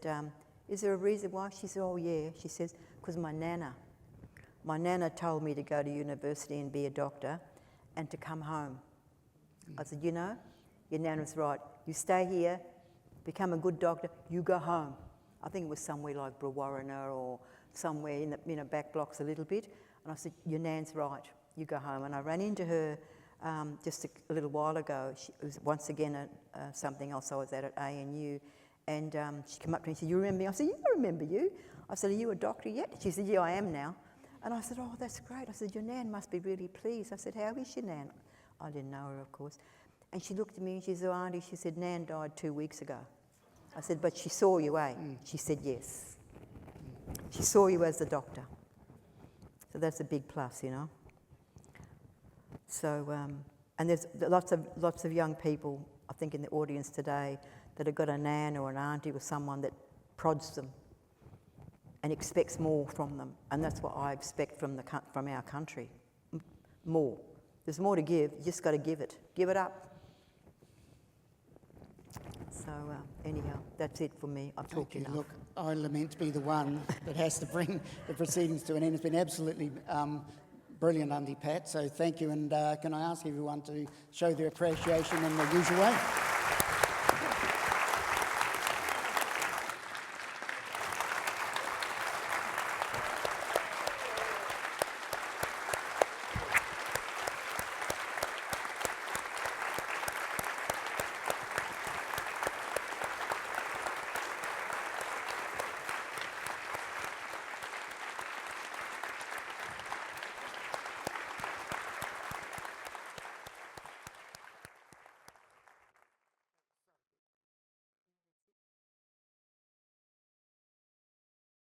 is there a reason why? She said, oh, yeah. She says, because my nana told me to go to university and be a doctor and to come home. I said, you know, your nana's right. You stay here, become a good doctor, you go home. I think it was somewhere like Brewarrina or somewhere in the back blocks a little bit. And I said, your nan's right, you go home. And I ran into her just a little while ago. It was once again at something else I was at ANU. And she came up to me and said, you remember me? I said, yeah, I remember you. I said, are you a doctor yet? She said, yeah, I am now. And I said, oh, that's great. I said, your nan must be really pleased. I said, how is your nan? I didn't know her, of course. And she looked at me and she said, oh, Aunty, she said, Nan died 2 weeks ago. I said, but she saw you, eh? She said, yes. She saw you as the doctor. So that's a big plus, you know. So, and there's lots of young people, I think, in the audience today that have got a nan or an auntie or someone that prods them and expects more from them. And that's what I expect from our country, more. There's more to give, you just got to give it. Give it up. So anyhow, that's it for me. I've talked enough. Look, I lament to be the one that has to bring the proceedings to an end. It's been absolutely brilliant, Aunty Pat, so thank you. And can I ask everyone to show their appreciation in the usual way?